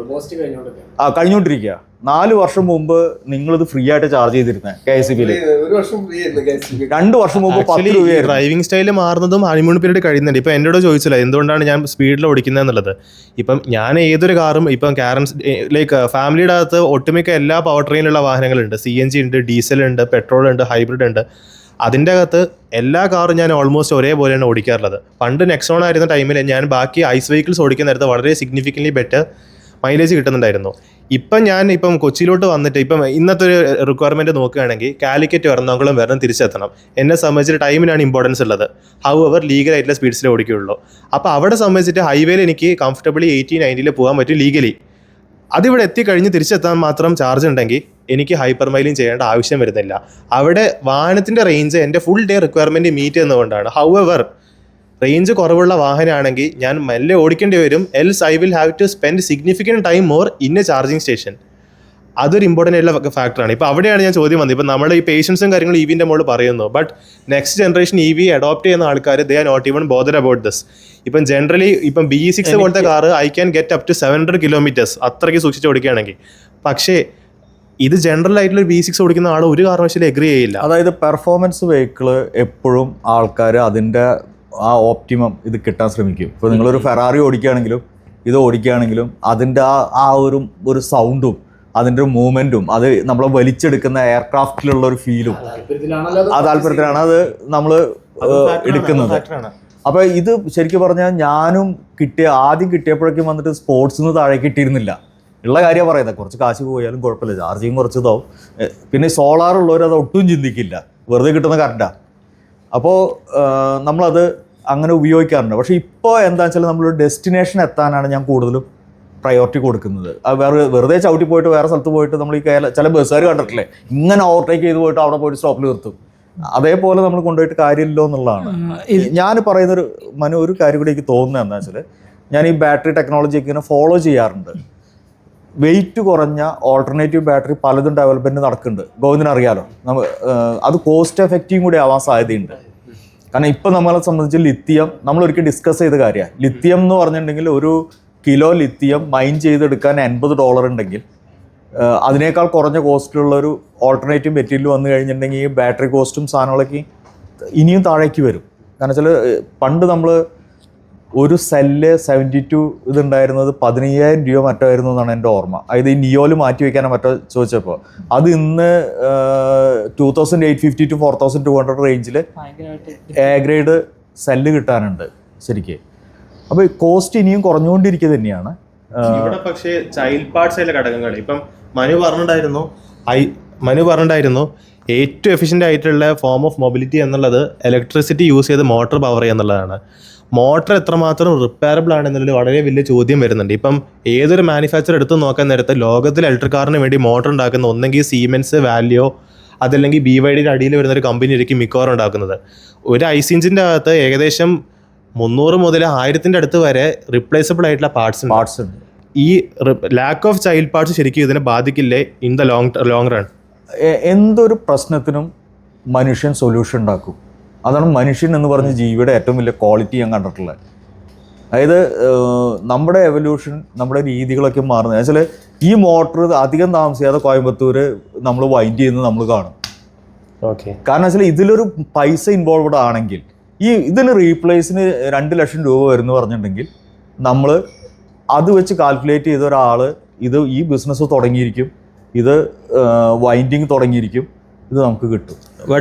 കഴിഞ്ഞുകൊണ്ടിരിക്കുക. 4 വർഷം മുമ്പ് നിങ്ങളിത് ഫ്രീ ആയിട്ട് ചാർജ് ചെയ്തിരുന്നത് KSEBയിൽ. 2 വർഷം മുമ്പ് 10 രൂപയായിരുന്നു. ഡ്രൈവിംഗ് സ്റ്റൈൽ മാറുന്നതും ഹണിമൂൺ പീരീഡ് കഴിയുന്നുണ്ട്. ഇപ്പം എന്നോട് ചോദിച്ചില്ല എന്തുകൊണ്ടാണ് ഞാൻ സ്പീഡിൽ ഓടിക്കുന്നത് എന്നുള്ളത്. ഇപ്പം ഞാൻ ഏതൊരു കാറും ഇപ്പം ലൈക്ക് ഫാമിലിയുടെ അകത്ത് ഒട്ടുമിക്ക എല്ലാ പവർ ട്രെയിനിലുള്ള വാഹനങ്ങളുണ്ട്. CNG ഉണ്ട്, ഡീസൽ ഉണ്ട്, പെട്രോൾ ഉണ്ട്, ഹൈബ്രിഡ് ഉണ്ട്. അതിൻ്റെ അകത്ത് എല്ലാ കാറും ഞാൻ ഓൾമോസ്റ്റ് ഒരേപോലെയാണ് ഓടിക്കാറുള്ളത്. പണ്ട് നെക്സോൺ ആയിരുന്ന ടൈമിൽ ഞാൻ ബാക്കി ഐസ് വെഹിക്കിൾസ് ഓടിക്കുന്ന നേരത്ത് വളരെ സിഗ്നിഫിക്കൻ്റ്ലി ബെറ്റർ മൈലേജ് കിട്ടുന്നുണ്ടായിരുന്നു. ഇപ്പം കൊച്ചിയിലോട്ട് വന്നിട്ട് ഇപ്പം ഇന്നത്തെ ഒരു റിക്വയർമെൻറ്റ് നോക്കുകയാണെങ്കിൽ കാലിക്കറ്റ് എറണാകുളം വരണം തിരിച്ചെത്തണം. എന്നെ സംബന്ധിച്ചിട്ട് ടൈമിനാണ് ഇമ്പോർട്ടൻസ് ഉള്ളത്. ഹൗവർ ലീഗലായിട്ടുള്ള സ്പീഡ്സിലേ ഓടിക്കുകയുള്ളൂ. അപ്പോൾ അവിടെ സംബന്ധിച്ചിട്ട് ഹൈവേയിൽ എനിക്ക് കംഫർട്ടബിളി 80-90 പോകാൻ പറ്റും ലീഗലി. അതിവിടെ എത്തിക്കഴിഞ്ഞ് തിരിച്ചെത്താൻ മാത്രം ചാർജ് ഉണ്ടെങ്കിൽ എനിക്ക് ഹൈപ്പർ മൈലിംഗ് ചെയ്യേണ്ട ആവശ്യം വരുന്നില്ല. അവിടെ വാഹനത്തിൻ്റെ റേഞ്ച് എൻ്റെ ഫുൾ ഡേ റിക്വയർമെൻറ്റ് മീറ്റ് ചെയ്യുന്നതുകൊണ്ടാണ്. ഹൗവർ റേഞ്ച് കുറവുള്ള വാഹനമാണെങ്കിൽ ഞാൻ മെല്ലെ ഓടിക്കേണ്ടി വരും. Else I will have to spend significant time more in a charging station. അതൊരു ഇമ്പോർട്ടൻ്റ് ആയിട്ടുള്ള ഫാക്ടറാണ്. ഇപ്പോൾ അവിടെയാണ് ഞാൻ ചോദ്യം വന്നത്. ഇപ്പോൾ നമ്മൾ ഈ പേഷ്യൻസും കാര്യങ്ങളും EVൻ്റെ മുകളിൽ പറയുന്നു, but next generation EV adopt ചെയ്യുന്ന ആൾക്കാർ they are not even bother about this. ഇപ്പം ജനറലി ഇപ്പം BE6 പോലത്തെ car I can get up to 700 kilometers അത്രയ്ക്ക് സൂക്ഷിച്ച് ഓടിക്കുകയാണെങ്കിൽ. പക്ഷേ ഇത് ജനറൽ ആയിട്ടുള്ള BE6 ഓടിക്കുന്ന ആൾ ഒരു കാരണവശാലും എഗ്രി ചെയ്യില്ല. അതായത് പെർഫോമൻസ് വെഹിക്കിള് എപ്പോഴും ആൾക്കാർ അതിൻ്റെ ആ ഓപ്റ്റിമം ഇത് കിട്ടാൻ ശ്രമിക്കും. ഇപ്പോൾ നിങ്ങളൊരു ഫെറാറി ഓടിക്കുകയാണെങ്കിലും ഇത് ഓടിക്കുകയാണെങ്കിലും അതിൻ്റെ ആ ഒരു സൗണ്ടും അതിൻ്റെ ഒരു മൂവ്മെൻറ്റും അത് നമ്മളെ വലിച്ചെടുക്കുന്ന എയർക്രാഫ്റ്റിലുള്ള ഒരു ഫീലും ആ താല്പര്യത്തിലാണ് അത് നമ്മൾ എടുക്കുന്നത്. അപ്പോൾ ഇത് ശരിക്കും പറഞ്ഞാൽ ഞാനും ആദ്യം കിട്ടിയപ്പോഴേക്കും വന്നിട്ട് സ്പോർട്സിൽ നിന്ന് താഴേക്ക് കിട്ടിയിരുന്നില്ല. ഉള്ള കാര്യമാണ് പറയുന്നത്. കുറച്ച് കാശ് പോയാലും കുഴപ്പമില്ല, ചാർജിങ് കുറച്ച് ഇതാവും. പിന്നെ സോളാർ ഉള്ളവർ അത് ഒട്ടും ചിന്തിക്കില്ല, വെറുതെ കിട്ടുന്ന കറണ്ടാണ്. അപ്പോൾ നമ്മളത് അങ്ങനെ ഉപയോഗിക്കാറുണ്ട്. പക്ഷേ ഇപ്പോൾ എന്താ വെച്ചാൽ നമ്മളൊരു ഡെസ്റ്റിനേഷൻ എത്താനാണ് ഞാൻ കൂടുതലും പ്രയോറിറ്റി കൊടുക്കുന്നത്. വെറുതെ ചവിട്ടി പോയിട്ട് വേറെ സ്ഥലത്ത് പോയിട്ട് നമ്മൾ ഈ ചില ബസ്സുകാർ കണ്ടിട്ടില്ലേ, ഇങ്ങനെ ഓവർടേക്ക് ചെയ്ത് പോയിട്ട് അവിടെ പോയിട്ട് സ്റ്റോപ്പിൽ നിർത്തും. അതേപോലെ നമ്മൾ കൊണ്ടുപോയിട്ട് കാര്യമില്ലോ എന്നുള്ളതാണ് ഞാൻ പറയുന്നൊരു ഒരു കാര്യം കൂടി എനിക്ക് തോന്നുന്നത്. എന്താ വെച്ചാൽ ഞാൻ ഈ ബാറ്ററി ടെക്നോളജിയൊക്കെ ഇങ്ങനെ ഫോളോ ചെയ്യാറുണ്ട്. വെയിറ്റ് കുറഞ്ഞ ഓൾട്ടർനേറ്റീവ് ബാറ്ററി പലതും ഡെവലപ്മെൻറ്റ് നടക്കുന്നുണ്ട്. ഗോവിന്ദന് അറിയാലോ, അത് കോസ്റ്റ് എഫക്റ്റീവും കൂടി ആവാൻ സാധ്യതയുണ്ട്. കാരണം ഇപ്പം നമ്മളെ സംബന്ധിച്ച് ലിത്തിയം നമ്മളൊരിക്കൽ ഡിസ്കസ് ചെയ്ത കാര്യമാണ്. ലിത്തിയം എന്ന് പറഞ്ഞിട്ടുണ്ടെങ്കിൽ ഒരു കിലോ ലിത്തിയം മൈൻ ചെയ്തെടുക്കാൻ $80 ഉണ്ടെങ്കിൽ അതിനേക്കാൾ കുറഞ്ഞ കോസ്റ്റിലുള്ളൊരു ഓൾട്ടർനേറ്റീവ് മെറ്റീരിയൽ വന്നു കഴിഞ്ഞിട്ടുണ്ടെങ്കിൽ ഈ ബാറ്ററി കോസ്റ്റും സാധനങ്ങളൊക്കെ ഇനിയും താഴേക്ക് വരും. കാരണം വെച്ചാൽ പണ്ട് നമ്മൾ ഒരു സെല്ല് 72 ഇതുണ്ടായിരുന്നത് 15,000 രൂപ മറ്റോ ആയിരുന്നു എന്നാണ് എൻ്റെ ഓർമ്മ. അതായത് ഈ നിയോല് മാറ്റി വയ്ക്കാനോ മറ്റോ ചോദിച്ചപ്പോൾ അത് ഇന്ന് 2,850 to 4,200 റേഞ്ചിൽ എ ഗ്രേഡ് സെല്ല് കിട്ടാനുണ്ട് ശരിക്കും. അപ്പോൾ കോസ്റ്റ് ഇനിയും കുറഞ്ഞുകൊണ്ടിരിക്കുക തന്നെയാണ്. ഇവിടെ പക്ഷേ ചൈൽഡ് പാർട്സ് ഘടകങ്ങൾ ഇപ്പം മനു പറഞ്ഞിട്ടുണ്ടായിരുന്നു ഏറ്റവും എഫിഷ്യൻ്റ് ആയിട്ടുള്ള ഫോം ഓഫ് മൊബിലിറ്റി എന്നുള്ളത് ഇലക്ട്രിസിറ്റി യൂസ് ചെയ്ത് മോട്ടോർ പവർ ചെയ്യുക എന്നുള്ളതാണ്. മോട്ടർ എത്രമാത്രം റിപ്പയറബിൾ ആണെന്നുള്ളത് വളരെ വലിയ ചോദ്യം വരുന്നുണ്ട്. ഇപ്പം ഏതൊരു മാനുഫാക്ചർ എടുത്ത് നോക്കാൻ നേരത്തെ ലോകത്തിൽ ഇലക്ട്രിക് കാറിന് വേണ്ടി മോട്ടർ ഉണ്ടാക്കുന്ന ഒന്നെങ്കിൽ സീമെൻസ്, വാല്യോ, അതല്ലെങ്കിൽ BYDയുടെ അടിയിൽ വരുന്നൊരു കമ്പനി ആയിരിക്കും മിക്കവാറും ഉണ്ടാക്കുന്നത്. ഒരു ഐസ് എഞ്ചിൻ്റെ അകത്ത് ഏകദേശം 300 മുതൽ 1000 അടുത്ത് വരെ റിപ്ലേസബിൾ ആയിട്ടുള്ള പാർട്സ് ഉണ്ട്. ഈ ലാക്ക് ഓഫ് ചൈൽഡ് പാർട്സ് ശരിക്കും ഇതിനെ ബാധിക്കില്ലേ ഇൻ ദ ലോങ് റൺ? എന്തൊരു പ്രശ്നത്തിനും മനുഷ്യൻ സൊല്യൂഷൻ ഉണ്ടാക്കും. അതാണ് മനുഷ്യൻ എന്ന് പറഞ്ഞ ജീവിയുടെ ഏറ്റവും വലിയ ക്വാളിറ്റി ഞാൻ കണ്ടിട്ടുള്ളത്. അതായത് നമ്മുടെ എവല്യൂഷൻ, നമ്മുടെ രീതികളൊക്കെ മാറുന്നത് വെച്ചാൽ ഈ മോട്ടർ അധികം താമസിയാതെ കോയമ്പത്തൂർ നമ്മൾ വൈൻഡ് ചെയ്യുന്നത് നമ്മൾ കാണും. ഓക്കെ, കാരണം വെച്ചാൽ ഇതിലൊരു പൈസ ഇൻവോൾവ്ഡ് ആണെങ്കിൽ ഇതിന് റീപ്ലേസിന് 2 ലക്ഷം രൂപ വരുന്നു പറഞ്ഞിട്ടുണ്ടെങ്കിൽ നമ്മൾ അത് വെച്ച് കാൽക്കുലേറ്റ് ചെയ്ത ഒരാൾ ഈ ബിസിനസ് തുടങ്ങിയിരിക്കും, ഇത് വൈൻഡിങ് തുടങ്ങിയിരിക്കും, ഇത് നമുക്ക് കിട്ടും.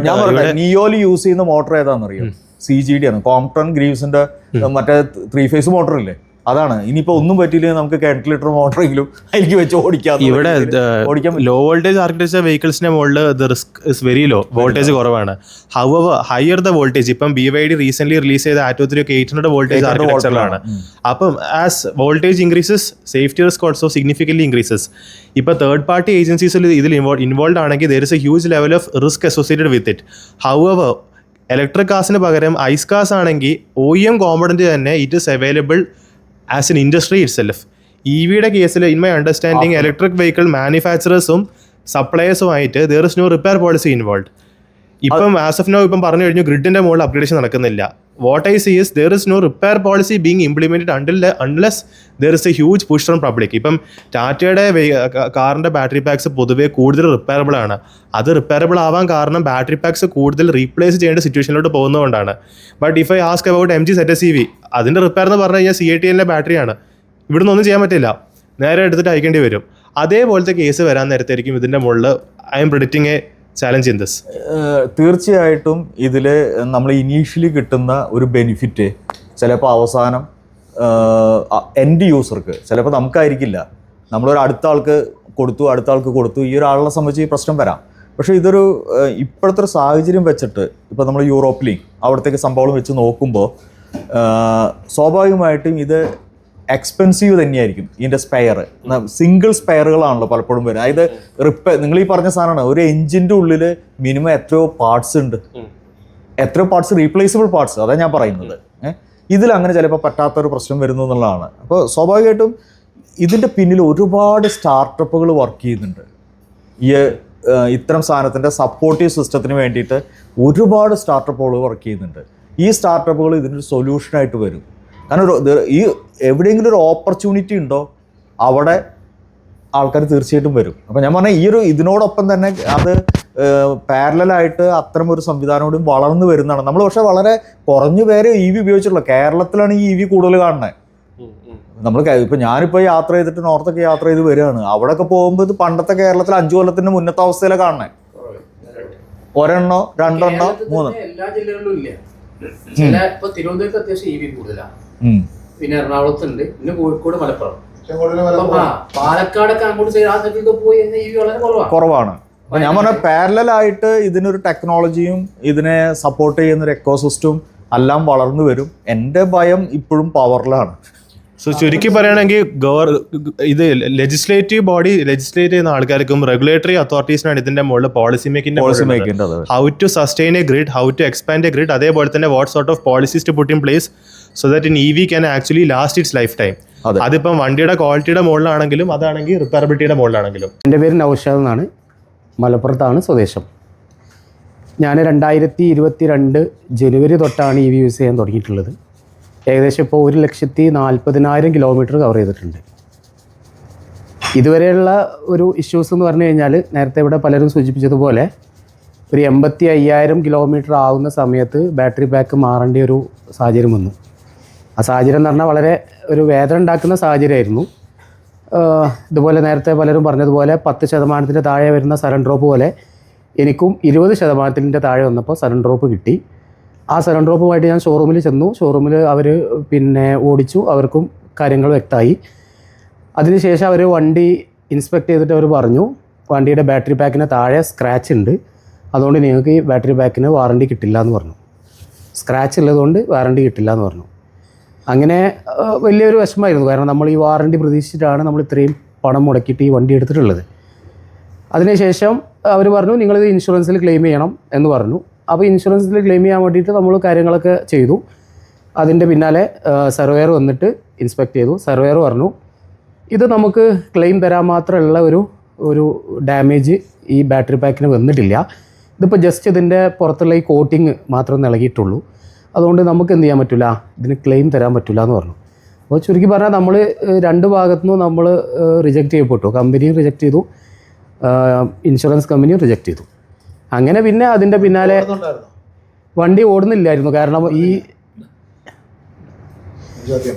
ഞാൻ പറഞ്ഞ നിയോല് യൂസ് ചെയ്യുന്ന മോട്ടർ ഏതാണെന്നറിയാം? CGD ആണ്, കോംപ്ടൺ ഗ്രീവ്സിന്റെ മറ്റേ 3 phase മോട്ടർ ഇല്ലേ, അതാണ്. ഇനിയിപ്പോൾ ഒന്നും പറ്റിയില്ലെങ്കിൽ നമുക്ക് 10 ലിറ്റർ മോട്ടറെങ്കിലും അതിലേക്ക് വെച്ച് ഓടിക്കാം. ഇവിടെ ലോ വോൾട്ടേജ് ആർക്കിടെക്ചർ വെഹിക്കിൾസിന്റെ മുകളിൽ the risk is very low, voltage കുറവാണ്. ഹവർ ഹയർ ദ വോൾട്ടേജ്, ഇപ്പം BYD റീസെന്റ് റിലീസ് ചെയ്ത ആറ്റോ 3 ഒക്കെ 800 വോൾട്ടേജ് ആർക്കിടെക്ചറിലാണ്. അപ്പം as voltage increases safety risk also significantly increases. ഇപ്പോൾ തേർഡ് പാർട്ടി ഏജൻസീസിൽ ഇതിൽ ഇൻവോൾവ് ആണെങ്കിൽ there is a huge level of risk associated with it. However electric കാസിന് പകരം ഐസ് കാസ് ആണെങ്കിൽ OEM കോമ്പണന്റ് തന്നെ it is available as an industry it self. EVയുടെ കേസിൽ in my understanding electric vehicle മാനുഫാക്ചറേഴ്സും സപ്ലയേഴ്സുമായിട്ട് there is no repair policy involve. ഇപ്പം as of now ഇപ്പം പറഞ്ഞു കഴിഞ്ഞു ഗ്രിഡിന്റെ മുകളിൽ അപ്ഗ്രേഡേഷൻ നടക്കുന്നില്ല. What I see is there is no repair policy being implemented unless there is a huge push from public. ഇപ്പം ടാറ്റയുടെ കാറിന്റെ ബാറ്ററി പാക്സ് പൊതുവേ കൂടുതൽ റിപ്പയറബിൾ ആണ്. അത് റിപ്പയറബിൾ ആവാൻ കാരണം ബാറ്ററി പാക്സ് കൂടുതൽ റീപ്ലേസ് ചെയ്യേണ്ട സിറ്റുവേഷനിലോട്ട് പോകുന്നതുകൊണ്ടാണ്. But if I ask about MG ZS-EV, അതിന്റെ റിപ്പയർ എന്ന് പറഞ്ഞു കഴിഞ്ഞാൽ CATLന്റെ ബാറ്ററിയാണ്, ഇവിടുന്ന് ഒന്നും ചെയ്യാൻ പറ്റില്ല, നേരെ എടുത്തിട്ട് അയക്കേണ്ടി വരും. അതേപോലത്തെ കേസ് വരാൻ നേരത്തായിരിക്കും ഇതിന്റെ മുകളിൽ I M predicting A challenge in this. തീർച്ചയായിട്ടും ഇതിൽ നമ്മൾ ഇനീഷ്യലി കിട്ടുന്ന ഒരു ബെനിഫിറ്റ് ചിലപ്പോൾ അവസാനം എൻഡ് യൂസർക്ക് ചിലപ്പോൾ നമുക്കായിരിക്കില്ല. നമ്മളൊരു അടുത്ത ആൾക്ക് കൊടുത്തു ഈ ഒരാളെ സംബന്ധിച്ച് ഈ പ്രശ്നം വരാം. പക്ഷേ ഇതൊരു ഇപ്പോഴത്തെ ഒരു സാഹചര്യം വെച്ചിട്ട് ഇപ്പോൾ നമ്മൾ യൂറോപ്പിലെയും അവിടത്തേക്ക് സംഭവം വെച്ച് നോക്കുമ്പോൾ സ്വാഭാവികമായിട്ടും ഇത് എക്സ്പെൻസീവ് തന്നെയായിരിക്കും. ഇതിൻ്റെ സ്പെയർ സിംഗിൾ സ്പെയറുകളാണല്ലോ പലപ്പോഴും വരുന്നത്. അതായത് നിങ്ങൾ ഈ പറഞ്ഞ സാധനമാണ്, ഒരു എഞ്ചിൻ്റെ ഉള്ളിൽ മിനിമം എത്രയോ പാർട്സ് ഉണ്ട്, എത്രയോ പാർട്സ് റീപ്ലേസബിൾ പാർട്സ്, അതാണ് ഞാൻ പറയുന്നത്. ഇതിലങ്ങനെ ചിലപ്പോൾ പറ്റാത്തൊരു പ്രശ്നം വരുന്നു എന്നുള്ളതാണ്. അപ്പോൾ സ്വാഭാവികമായിട്ടും ഇതിൻ്റെ പിന്നിൽ ഒരുപാട് സ്റ്റാർട്ടപ്പുകൾ വർക്ക് ചെയ്യുന്നുണ്ട്. ഈ ഇത്തരം സാധനത്തിൻ്റെ സപ്പോർട്ടീവ് സിസ്റ്റത്തിന് വേണ്ടിയിട്ട് ഒരുപാട് സ്റ്റാർട്ടപ്പുകൾ വർക്ക് ചെയ്യുന്നുണ്ട്. ഈ സ്റ്റാർട്ടപ്പുകൾ ഇതിനൊരു സൊല്യൂഷനായിട്ട് വരും. കാരണം ഈ എവിടെയെങ്കിലും ഒരു ഓപ്പർച്യൂണിറ്റി ഉണ്ടോ അവിടെ ആൾക്കാർ തീർച്ചയായിട്ടും വരും. അപ്പോൾ ഞാൻ പറഞ്ഞ ഇതിനോടൊപ്പം തന്നെ അത് പാരലായിട്ട് അത്തരം ഒരു സംവിധാനം കൂടി വളർന്നു വരുന്നതാണ്. നമ്മൾ പക്ഷേ വളരെ കുറഞ്ഞു പേര് EV ഉപയോഗിച്ചിട്ടുള്ളൂ. കേരളത്തിലാണ് ഈ EV കൂടുതൽ കാണുന്നത്. നമ്മൾ ഇപ്പോൾ ഞാനിപ്പോൾ യാത്ര ചെയ്തിട്ട് നോർത്തൊക്കെ യാത്ര ചെയ്ത് വരികയാണ്. അവിടെയൊക്കെ പോകുമ്പോൾ ഇത് പണ്ടത്തെ കേരളത്തിൽ 5 കൊല്ലത്തിൻ്റെ മുന്നത്തെ അവസ്ഥയിലാണ് കാണുന്നത്. ഒരെണ്ണോ 2 എണ്ണോ 3 എല്ലാ ജില്ലകളിലും ഇല്ല. ചില ഇപ്പൊ തിരുവനന്തപുരത്ത് അത്യാവശ്യം EV കൂടുതലാണ്, പിന്നെ എറണാകുളത്തുണ്ട്, പിന്നെ കോഴിക്കോട്, മലപ്പുറം, പാലക്കാടൊക്കെ അങ്ങോട്ട് പോയി EV വളരെ കുറവാണ്. അപ്പോൾ ഞാൻ പറഞ്ഞ പാരലായിട്ട് ഇതിനൊരു ടെക്നോളജിയും ഇതിനെ സപ്പോർട്ട് ചെയ്യുന്നൊരു എക്കോസിസ്റ്റവും എല്ലാം വളർന്നു വരും. എൻ്റെ ഭയം ഇപ്പോഴും പവറിലാണ്. സോ ചുരുക്കി പറയുകയാണെങ്കിൽ ഇത് ലെജിസ്ലേറ്റീവ് ബോഡി ലെജിസ്ലേറ്റ് ചെയ്യുന്ന ആൾക്കാർക്കും റെഗുലേറ്ററി അതോറിറ്റീസിനാണ് ഇതിന്റെ മുകളിൽ policy making, how to sustain a grid, how to expand a grid, അതേപോലെ തന്നെ what sort of policies to put in place so that in EV can actually last its life time. അതിപ്പം വണ്ടിയുടെ ക്വാളിറ്റിയുടെ മുകളിലാണെങ്കിലും അതാണെങ്കിൽ റിപ്പയറബിലിറ്റിയുടെ മുകളിലാണെങ്കിലും. എൻ്റെ പേര് നൗഷാദ് എന്നാണ്, മലപ്പുറത്താണ് സ്വദേശം. ഞാൻ 2022 ജനുവരി തൊട്ടാണ് EV യൂസ് ചെയ്യാൻ തുടങ്ങിയിട്ടുള്ളത്. ഏകദേശം ഇപ്പോൾ 1,40,000 കിലോമീറ്റർ കവർ ചെയ്തിട്ടുണ്ട്. ഇതുവരെയുള്ള ഒരു ഇഷ്യൂസ് എന്ന് പറഞ്ഞു കഴിഞ്ഞാൽ, നേരത്തെ ഇവിടെ പലരും സൂചിപ്പിച്ചതുപോലെ ഒരു 85,000 കിലോമീറ്റർ ആവുന്ന സമയത്ത് ബാറ്ററി പാക്ക് മാറേണ്ട ഒരു സാഹചര്യം വന്നു. ആ സാഹചര്യം എന്ന് പറഞ്ഞാൽ വളരെ ഒരു വേദന ഉണ്ടാക്കുന്ന സാഹചര്യമായിരുന്നു. ഇതുപോലെ നേരത്തെ പലരും പറഞ്ഞതുപോലെ 10% താഴെ വരുന്ന സഡൻ ഡ്രോപ്പ് പോലെ എനിക്കും 20% താഴെ വന്നപ്പോൾ സഡൻ ഡ്രോപ്പ് കിട്ടി. ആ സഡൻ ഡ്രോപ്പുമായിട്ട് ഞാൻ ഷോറൂമിൽ ചെന്നു. ഷോറൂമിൽ അവർ പിന്നെ ഓടിച്ചു, അവർക്കും കാര്യങ്ങൾ വ്യക്തമായി. അതിനുശേഷം അവർ വണ്ടി ഇൻസ്പെക്ട് ചെയ്തിട്ട് അവർ പറഞ്ഞു വണ്ടിയുടെ ബാറ്ററി പാക്കിന് താഴെ സ്ക്രാച്ച് ഉണ്ട്, അതുകൊണ്ട് നിങ്ങൾക്ക് ഈ ബാറ്ററി പാക്കിന് വാറണ്ടി കിട്ടില്ല എന്ന് പറഞ്ഞു. സ്ക്രാച്ച് ഉള്ളതുകൊണ്ട് വാറണ്ടി കിട്ടില്ല എന്ന് പറഞ്ഞു. അങ്ങനെ വലിയൊരു വിഷമമായിരുന്നു. കാരണം നമ്മൾ ഈ വാറണ്ടി പ്രതീക്ഷിച്ചിട്ടാണ് നമ്മൾ ഇത്രയും പണം മുടക്കിയിട്ട് ഈ വണ്ടി എടുത്തിട്ടുള്ളത്. അതിനുശേഷം അവർ പറഞ്ഞു നിങ്ങളിത് ഇൻഷുറൻസിൽ ക്ലെയിം ചെയ്യണം എന്ന് പറഞ്ഞു. അപ്പോൾ ഇൻഷുറൻസിൽ ക്ലെയിം ചെയ്യാൻ വേണ്ടിയിട്ട് നമ്മൾ കാര്യങ്ങളൊക്കെ ചെയ്തു. അതിൻ്റെ പിന്നാലെ സർവേയർ വന്നിട്ട് ഇൻസ്പെക്ട് ചെയ്തു. സർവേയർ പറഞ്ഞു ഇത് നമുക്ക് ക്ലെയിം തരാൻ മാത്രമുള്ള ഒരു ഡാമേജ് ഈ ബാറ്ററി പാക്കിന് വന്നിട്ടില്ല, ഇതിപ്പോൾ ജസ്റ്റ് ഇതിൻ്റെ പുറത്തുള്ള ഈ കോട്ടിങ് മാത്രമേ ഇളകിയിട്ടുള്ളൂ, അതുകൊണ്ട് നമുക്ക് എന്ത് ചെയ്യാൻ പറ്റില്ല, ഇതിന് ക്ലെയിം തരാൻ പറ്റില്ല എന്ന് പറഞ്ഞു. അപ്പോൾ ചുരുക്കി പറഞ്ഞാൽ നമ്മൾ 2 ഭാഗത്തുനിന്നും നമ്മൾ റിജക്റ്റ് ചെയ്യപ്പെട്ടു. കമ്പനിയും റിജക്റ്റ് ചെയ്തു, ഇൻഷുറൻസ് കമ്പനിയും റിജക്റ്റ് ചെയ്തു. അങ്ങനെ പിന്നെ അതിൻ്റെ പിന്നാലെ വണ്ടി ഓടുന്നില്ലായിരുന്നു. കാരണം ഈ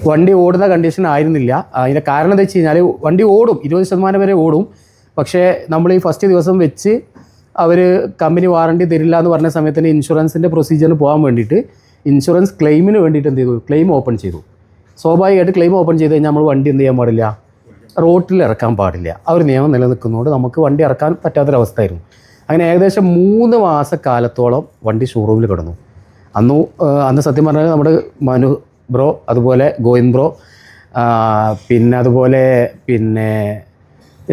വണ്ടി ഓടുന്ന കണ്ടീഷൻ ആയിരുന്നില്ല. അതിൻ്റെ കാരണം എന്താ വെച്ച് കഴിഞ്ഞാൽ വണ്ടി ഓടും, 20% വരെ ഓടും. പക്ഷേ നമ്മൾ ഈ ഫസ്റ്റ് ദിവസം വെച്ച് അവർ കമ്പനി വാറണ്ടി തരില്ല എന്ന് പറഞ്ഞ സമയത്തിന് ഇൻഷുറൻസിൻ്റെ പ്രൊസീജിയറിന് പോകാൻ വേണ്ടിയിട്ട് ഇൻഷുറൻസ് ക്ലെയിമിന് വേണ്ടിയിട്ട് എന്ത് ചെയ്തു, ക്ലെയിം ഓപ്പൺ ചെയ്തു. സ്വാഭാവികമായിട്ട് ക്ലെയിം ഓപ്പൺ ചെയ്ത് കഴിഞ്ഞാൽ നമ്മൾ വണ്ടി എന്ത് ചെയ്യാൻ പാടില്ല, റോട്ടിൽ ഇറക്കാൻ പാടില്ല. ആ ഒരു നിയമം നിലനിൽക്കുന്നതുകൊണ്ട് നമുക്ക് വണ്ടി ഇറക്കാൻ പറ്റാത്തൊരവസ്ഥയായിരുന്നു. അങ്ങനെ ഏകദേശം 3 മാസക്കാലത്തോളം വണ്ടി ഷോറൂമിൽ കിടന്നു. അന്ന് സത്യം പറഞ്ഞാൽ നമ്മുടെ മനു ബ്രോ, അതുപോലെ ഗോവിന്ദ് ബ്രോ, അതുപോലെ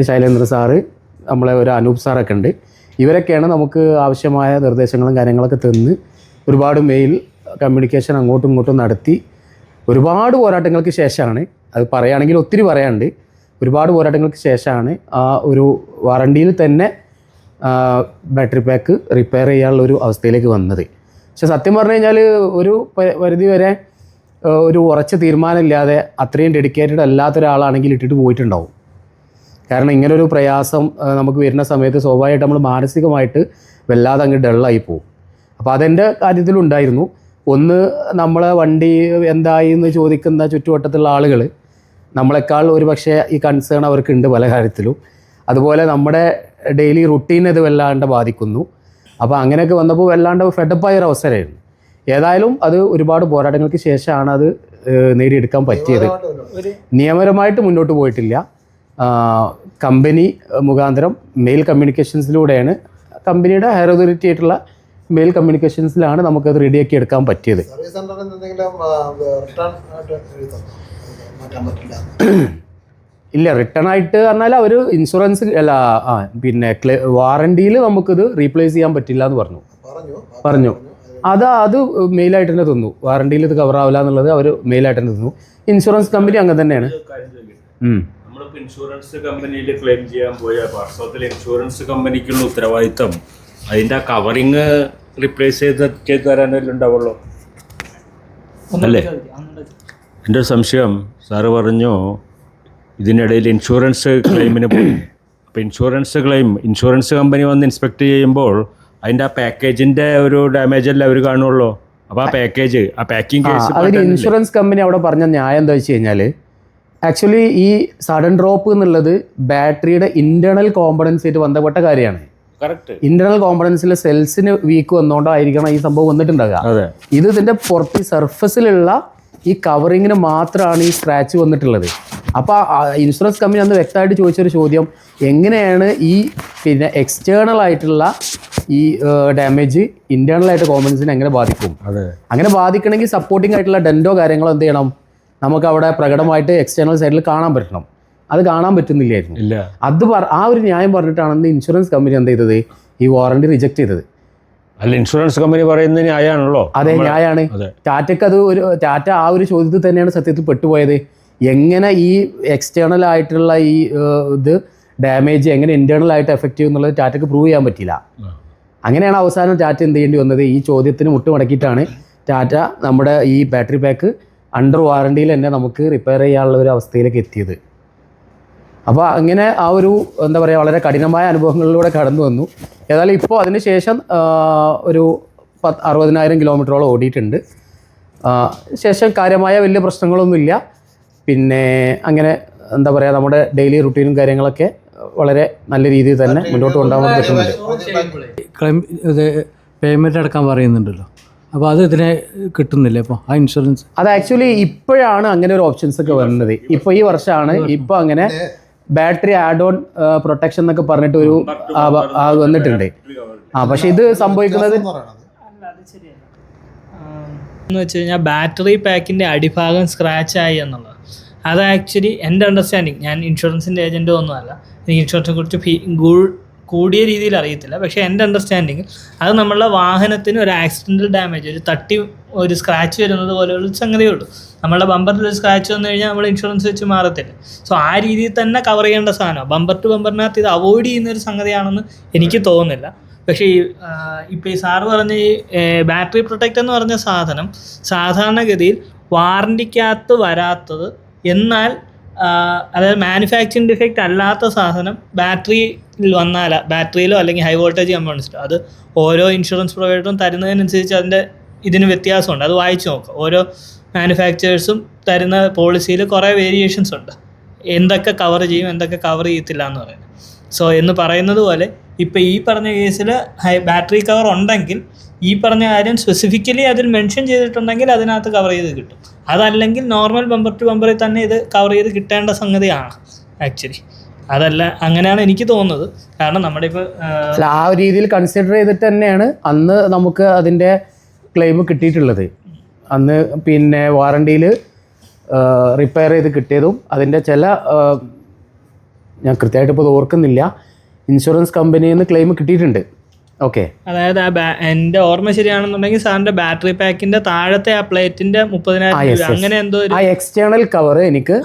ശൈലേന്ദ്ര സാറ്, നമ്മളെ ഒരു അനൂപ് സാറൊക്കെ ഉണ്ട്. ഇവരൊക്കെയാണ് നമുക്ക് ആവശ്യമായ നിർദ്ദേശങ്ങളും കാര്യങ്ങളൊക്കെ തന്ന് ഒരുപാട് മെയിൽ കമ്മ്യൂണിക്കേഷൻ അങ്ങോട്ടും ഇങ്ങോട്ടും നടത്തി ഒരുപാട് പോരാട്ടങ്ങൾക്ക് ശേഷമാണ്, അത് പറയുകയാണെങ്കിൽ ഒത്തിരി പറയാനുണ്ട്, ഒരുപാട് പോരാട്ടങ്ങൾക്ക് ശേഷമാണ് ആ ഒരു വാറണ്ടിയിൽ തന്നെ ബാറ്ററി പാക്ക് റിപ്പയർ ചെയ്യാനുള്ളൊരു അവസ്ഥയിലേക്ക് വന്നത്. പക്ഷെ സത്യം പറഞ്ഞു കഴിഞ്ഞാൽ ഒരു പരിധി വരെ ഒരു ഉറച്ച തീരുമാനമില്ലാതെ അത്രയും ഡെഡിക്കേറ്റഡ് അല്ലാത്ത ഒരാളാണെങ്കിൽ ഇട്ടിട്ട് പോയിട്ടുണ്ടാവും. കാരണം ഇങ്ങനൊരു പ്രയാസം നമുക്ക് വരുന്ന സമയത്ത് സ്വാഭാവികമായിട്ട് നമ്മൾ മാനസികമായിട്ട് വല്ലാതെ അങ്ങ് ഡള്ളായി പോകും. അപ്പോൾ അതെൻ്റെ കാര്യത്തിലുണ്ടായിരുന്നു. ഒന്ന്, നമ്മളെ വണ്ടി എന്തായി എന്ന് ചോദിക്കുന്ന ചുറ്റുവട്ടത്തുള്ള ആളുകൾ നമ്മളെക്കാൾ ഒരു പക്ഷേ ഈ കൺസേൺ അവർക്കുണ്ട് പല കാര്യത്തിലും. അതുപോലെ നമ്മുടെ ഡെയിലി റുട്ടീനെ ഇത് വല്ലാണ്ട് ബാധിക്കുന്നു. അപ്പോൾ അങ്ങനെയൊക്കെ വന്നപ്പോൾ വല്ലാണ്ട് ഫെഡപ്പായ ഒരു അവസരമായിരുന്നു. ഏതായാലും അത് ഒരുപാട് പോരാട്ടങ്ങൾക്ക് ശേഷമാണ് അത് നേടിയെടുക്കാൻ പറ്റിയത്. നിയമപരമായിട്ട് മുന്നോട്ട് പോയിട്ടില്ല. കമ്പനി മുഖാന്തരം മെയിൽ കമ്മ്യൂണിക്കേഷൻസിലൂടെയാണ്, കമ്പനിയുടെ ഹയർ അതോറിറ്റി ആയിട്ടുള്ള മെയിൽ കമ്മ്യൂണിക്കേഷൻസിലാണ് നമുക്കത് റെഡിയാക്കി എടുക്കാൻ പറ്റിയത്. ഇല്ല, റിട്ടേൺ ആയിട്ട് പറഞ്ഞാൽ അവർ ഇൻഷുറൻസ് അല്ല വാറണ്ടിയിൽ നമുക്കിത് റീപ്ലേസ് ചെയ്യാൻ പറ്റില്ല എന്ന് പറഞ്ഞു. അത് മെയിലായിട്ട് തന്നെ തന്നു. വാറണ്ടിയിൽ ഇത് കവർ ആവില്ല എന്നുള്ളത് അവർ മെയിലായിട്ട് തന്നെ തന്നു. ഇൻഷുറൻസ് കമ്പനി അങ്ങനെ തന്നെയാണ്. നമ്മൾ നമ്മളിപ്പോൾ ഇൻഷുറൻസ് കമ്പനിയിൽ ക്ലെയിം ചെയ്യാൻ പോയാൽ വാസ്തവത്തിൽ ഇൻഷുറൻസ് കമ്പനിക്കുള്ള ഉത്തരവാദിത്തം അതിൻ്റെ ആ കവറിങ് റീപ്ലേസ് ചെയ്ത് തരാനല്ലേ ഉണ്ടാവുള്ളൂ. അല്ലേ? എൻ്റെ ഒരു സംശയം, സാറ് പറഞ്ഞു ഇതിനിടയിൽ ഇൻഷുറൻസ് ക്ലെയിമിന് പോയി. അപ്പോൾ ഇൻഷുറൻസ് കമ്പനി വന്ന് ഇൻസ്പെക്ട് ചെയ്യുമ്പോൾ അതിൻ്റെ ആ പാക്കേജിൻ്റെ ഒരു ഡാമേജ് അല്ലേ അവർ കാണുള്ളൂ. അപ്പോൾ ആ പാക്കിംഗ് കേസ് അതിന് ഇൻഷുറൻസ് കമ്പനി അവിടെ പറഞ്ഞ ന്യായം എന്താ വെച്ച് കഴിഞ്ഞാൽ, ആക്ച്വലി ഈ സഡൻ ഡ്രോപ്പ് എന്നുള്ളത് ബാറ്ററിയുടെ ഇന്റേണൽ കോമ്പണൻസ് ആയിട്ട് ബന്ധപ്പെട്ട കാര്യമാണ്. കറക്റ്റ്. ഇന്റേണൽ കോമ്പണൻസിൽ സെൽസിന് വീക്ക് വന്നുകൊണ്ടായിരിക്കണം ഈ സംഭവം വന്നിട്ടുണ്ടാകുക. ഇത് ഇതിന്റെ പുറത്ത് സർഫസിലുള്ള ഈ കവറിങ്ങിന് മാത്രമാണ് ഈ സ്ക്രാച്ച് വന്നിട്ടുള്ളത്. അപ്പോൾ ഇൻഷുറൻസ് കമ്പനി അന്ന് വ്യക്തമായിട്ട് ചോദിച്ചൊരു ചോദ്യം, എങ്ങനെയാണ് ഈ പിന്നെ എക്സ്റ്റേണൽ ആയിട്ടുള്ള ഈ ഡാമേജ് ഇന്റേണൽ ആയിട്ട് കോമ്പണൻസിനെ എങ്ങനെ ബാധിക്കും? അങ്ങനെ ബാധിക്കണമെങ്കിൽ സപ്പോർട്ടിംഗ് ആയിട്ടുള്ള ഡെൻറ്റോ കാര്യങ്ങളോ എന്ത് ചെയ്യണം, നമുക്ക് അവിടെ പ്രകടമായിട്ട് എക്സ്റ്റേണൽ സൈഡിൽ കാണാൻ പറ്റണം. അത് കാണാൻ പറ്റുന്നില്ലായിരുന്നു. അത് ആ ഒരു ന്യായം പറഞ്ഞിട്ടാണ് ഇൻഷുറൻസ് കമ്പനി എന്ത് ചെയ്തത്, ഈ വാറണ്ടി റിജക്ട് ചെയ്തത്. അല്ല, ഇൻഷുറൻസ് കമ്പനി പറയുന്നത് ന്യായമാണല്ലോ. അതെ, ന്യായമാണ്. ടാറ്റയ്ക്ക് അത് ടാറ്റ ആ ഒരു ചോദ്യത്തിൽ തന്നെയാണ് സത്യത്തിൽ പെട്ടുപോയത്. എങ്ങനെ ഈ എക്സ്റ്റേണൽ ആയിട്ടുള്ള ഈ ഇത് ഡാമേജ് എങ്ങനെ ഇന്റേണൽ ആയിട്ട് എഫക്റ്റ് ചെയ്യും എന്നുള്ളത് ടാറ്റയ്ക്ക് പ്രൂവ് ചെയ്യാൻ പറ്റില്ല. അങ്ങനെയാണ് അവസാനം ടാറ്റ എന്ത് ചെയ്യേണ്ടി വന്നത്, ഈ ചോദ്യത്തിന് മുട്ടുമടക്കിയിട്ടാണ് ടാറ്റ നമ്മുടെ ഈ ബാറ്ററി പാക്ക് അണ്ടർ വാറണ്ടിയിൽ തന്നെ നമുക്ക് റിപ്പയർ ചെയ്യാനുള്ള ഒരു അവസ്ഥയിലേക്ക് എത്തിയത്. അപ്പോൾ അങ്ങനെ ആ ഒരു എന്താ പറയുക, വളരെ കഠിനമായ അനുഭവങ്ങളിലൂടെ കടന്നു വന്നു. ഏതായാലും ഇപ്പോൾ അതിന് ശേഷം ഒരു 60,000 കിലോമീറ്ററോളം ഓടിയിട്ടുണ്ട്. ശേഷം കാര്യമായ വലിയ പ്രശ്നങ്ങളൊന്നുമില്ല. പിന്നെ അങ്ങനെ എന്താ പറയുക, നമ്മുടെ ഡെയിലി റുട്ടീനും കാര്യങ്ങളൊക്കെ വളരെ നല്ല രീതിയിൽ തന്നെ മുന്നോട്ട് കൊണ്ടുപോകാൻ പറ്റുന്നുണ്ട്. ക്ലെയിം ഇത് പേയ്മെൻറ്റ് അടക്കാൻ പറയുന്നുണ്ടല്ലോ, അപ്പോൾ അത് ഇതിനെ കിട്ടുന്നില്ല ഇപ്പോൾ ആ ഇൻഷുറൻസ്? അത് ആക്ച്വലി ഇപ്പോഴാണ് അങ്ങനെ ഒരു ഓപ്ഷൻസ് ഒക്കെ വരുന്നത്. ഇപ്പോൾ ഈ വർഷമാണ് ഇപ്പോൾ അങ്ങനെ ബാറ്ററി ആഡ് ഓൺ പ്രൊട്ടക്ഷൻ എന്നൊക്കെ പറഞ്ഞിട്ട് ഒരു വന്നിട്ടുണ്ട്. പക്ഷെ ഇത് സംഭവിക്കുന്നത് എന്ന് വെച്ച് കഴിഞ്ഞാൽ ബാറ്ററി പാക്കിൻ്റെ അടിഭാഗം സ്ക്രാച്ച് ആയി എന്നുള്ളത്. അത് ആക്ച്വലി എൻ്റെ അണ്ടർസ്റ്റാൻഡിങ്, ഞാൻ ഇൻഷുറൻസിൻ്റെ ഏജൻറ്റോ ഒന്നുമല്ല, എനിക്ക് ഇൻഷുറൻസിനെ കുറിച്ച് കൂടിയ രീതിയിൽ അറിയത്തില്ല. പക്ഷേ എൻ്റെ അണ്ടർസ്റ്റാൻഡിങ് അത് നമ്മളുടെ വാഹനത്തിന് ഒരു ആക്സിഡൻ്റൽ ഡാമേജ്, ഒരു സ്ക്രാച്ച് വരുന്നത് പോലെയുള്ള സംഗതിയേ ഉള്ളൂ. നമ്മളുടെ ബമ്പറിൽ ഒരു സ്ക്രാച്ച് വന്നു കഴിഞ്ഞാൽ നമ്മൾ ഇൻഷുറൻസ് വെച്ച് മാറത്തില്ല. സോ ആ രീതിയിൽ തന്നെ കവർ ചെയ്യേണ്ട സാധനമാണ്. ബമ്പർ ടു ബമ്പറിനകത്ത് ഇത് അവോയ്ഡ് ചെയ്യുന്നൊരു സംഗതിയാണെന്ന് എനിക്ക് തോന്നുന്നില്ല. പക്ഷേ ഇപ്പോൾ ഈ സാറ് പറഞ്ഞ ഈ ബാറ്ററി പ്രൊട്ടക്റ്റ് എന്ന് പറഞ്ഞ സാധനം സാധാരണഗതിയിൽ വാറണ്ടിക്കകത്ത് വരാത്തത്, എന്നാൽ അതായത് മാനുഫാക്ചറിങ് ഡിഫക്റ്റ് അല്ലാത്ത സാധനം ബാറ്ററിയിൽ വന്നാൽ, ബാറ്ററിയിലോ അല്ലെങ്കിൽ ഹൈ വോൾട്ടേജ് കമ്പോണൻസിലോ, അത് ഓരോ ഇൻഷുറൻസ് പ്രൊവൈഡറും തരുന്നതിനനുസരിച്ച് അതിൻ്റെ ഇതിന് വ്യത്യാസമുണ്ട്. അത് വായിച്ച് നോക്കുക. ഓരോ മാനുഫാക്ചറേഴ്സും തരുന്ന പോളിസിയിൽ കുറേ വേരിയേഷൻസ് ഉണ്ട്, എന്തൊക്കെ കവർ ചെയ്യും എന്തൊക്കെ കവർ ചെയ്യത്തില്ല എന്ന് പറയുന്നത്. സോ എന്ന് പറയുന്നത് പോലെ ഇപ്പോൾ ഈ പറഞ്ഞ കേസിൽ ബാറ്ററി കവർ ഉണ്ടെങ്കിൽ ഈ പറഞ്ഞ കാര്യം സ്പെസിഫിക്കലി അതിൽ മെൻഷൻ ചെയ്തിട്ടുണ്ടെങ്കിൽ അതിനകത്ത് കവർ ചെയ്ത് കിട്ടും. അതല്ലെങ്കിൽ നോർമൽ ബമ്പർ ടു ബമ്പറിൽ തന്നെ ഇത് കവർ ചെയ്ത് കിട്ടേണ്ട സംഗതിയാണ് ആക്ച്വലി. അതല്ല, അങ്ങനെയാണ് എനിക്ക് തോന്നുന്നത്. കാരണം നമ്മുടെ ഇപ്പോൾ ആ ഒരു രീതിയിൽ കൺസിഡർ ചെയ്തിട്ട് തന്നെയാണ് അന്ന് നമുക്ക് അതിൻ്റെ ക്ലെയിം കിട്ടിയിട്ടുള്ളത്. അന്ന് പിന്നെ വാറണ്ടിയിൽ റിപ്പയർ ചെയ്ത് കിട്ടിയതും അതിൻ്റെ ചില ഞാൻ കൃത്യമായിട്ട് ഇപ്പോൾ ഓർക്കുന്നില്ല, ഇൻഷുറൻസ് കമ്പനിയിൽ നിന്ന് ക്ലെയിം കിട്ടിയിട്ടുണ്ട്. ഓക്കെ, അതായത് എൻ്റെ ഓർമ്മ ശരിയാണെന്നുണ്ടെങ്കിൽ സാറിൻ്റെ ബാറ്ററി പാക്കിൻ്റെ താഴത്തെ ആ പ്ലേറ്റിൻ്റെ 30,000 അങ്ങനെ എന്തോ ആ എക്സ്റ്റേണൽ കവർ എനിക്ക്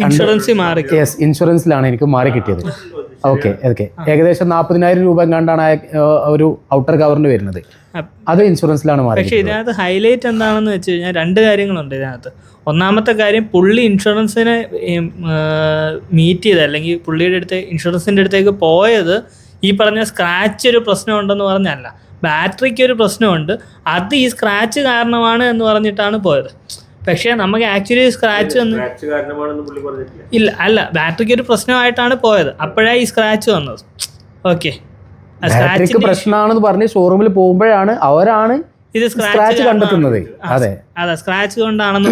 ഇൻഷുറൻസ് മാറി, ഇൻഷുറൻസിലാണ് എനിക്ക് മാറി കിട്ടിയത്. ഓക്കെ, ഏകദേശം 40,000 രൂപ കണ്ടാണ് ഒരു ഔട്ടർ കവറിന് വരുന്നത്. അത് ഇൻഷുറൻസിലാണ് മാറി. പക്ഷേ ഇതിനകത്ത് ഹൈലൈറ്റ് എന്താണെന്ന് വെച്ച് കഴിഞ്ഞാൽ 2 കാര്യങ്ങളുണ്ട് ഇതിനകത്ത്. ഒന്നാമത്തെ കാര്യം, പുള്ളി ഇൻഷുറൻസിനെ മീറ്റ് ചെയ്ത്, അല്ലെങ്കിൽ പുള്ളിയുടെ ഇൻഷുറൻസിൻ്റെ അടുത്തേക്ക് പോയത് ഈ പറഞ്ഞ സ്ക്രാച്ച് ഒരു പ്രശ്നമുണ്ടെന്ന് പറഞ്ഞല്ല, ബാറ്ററിക്ക് ഒരു പ്രശ്നമുണ്ട്, അത് ഈ സ്ക്രാച്ച് കാരണമാണ് എന്ന് പറഞ്ഞിട്ടാണ് പോയത്. പക്ഷേ നമുക്ക് ആക്ച്വലി സ്ക്രാച്ച് അല്ല, ബാറ്ററിക്ക് ഒരു പ്രശ്നമായിട്ടാണ് പോയത്, അപ്പോഴാണ് ഈ സ്ക്രാച്ച് വന്നത്. ഓക്കെ, ബാറ്ററിക്ക് പ്രശ്നമാണെന്ന് പറഞ്ഞ് ഷോറൂമിൽ പോകുമ്പോഴാണ് അവരാണ് ഇത് സ്ക്രാച്ച് കണ്ടെത്തുന്നത്. അതെ, സ്ക്രാച്ച് കൊണ്ടാണെന്ന്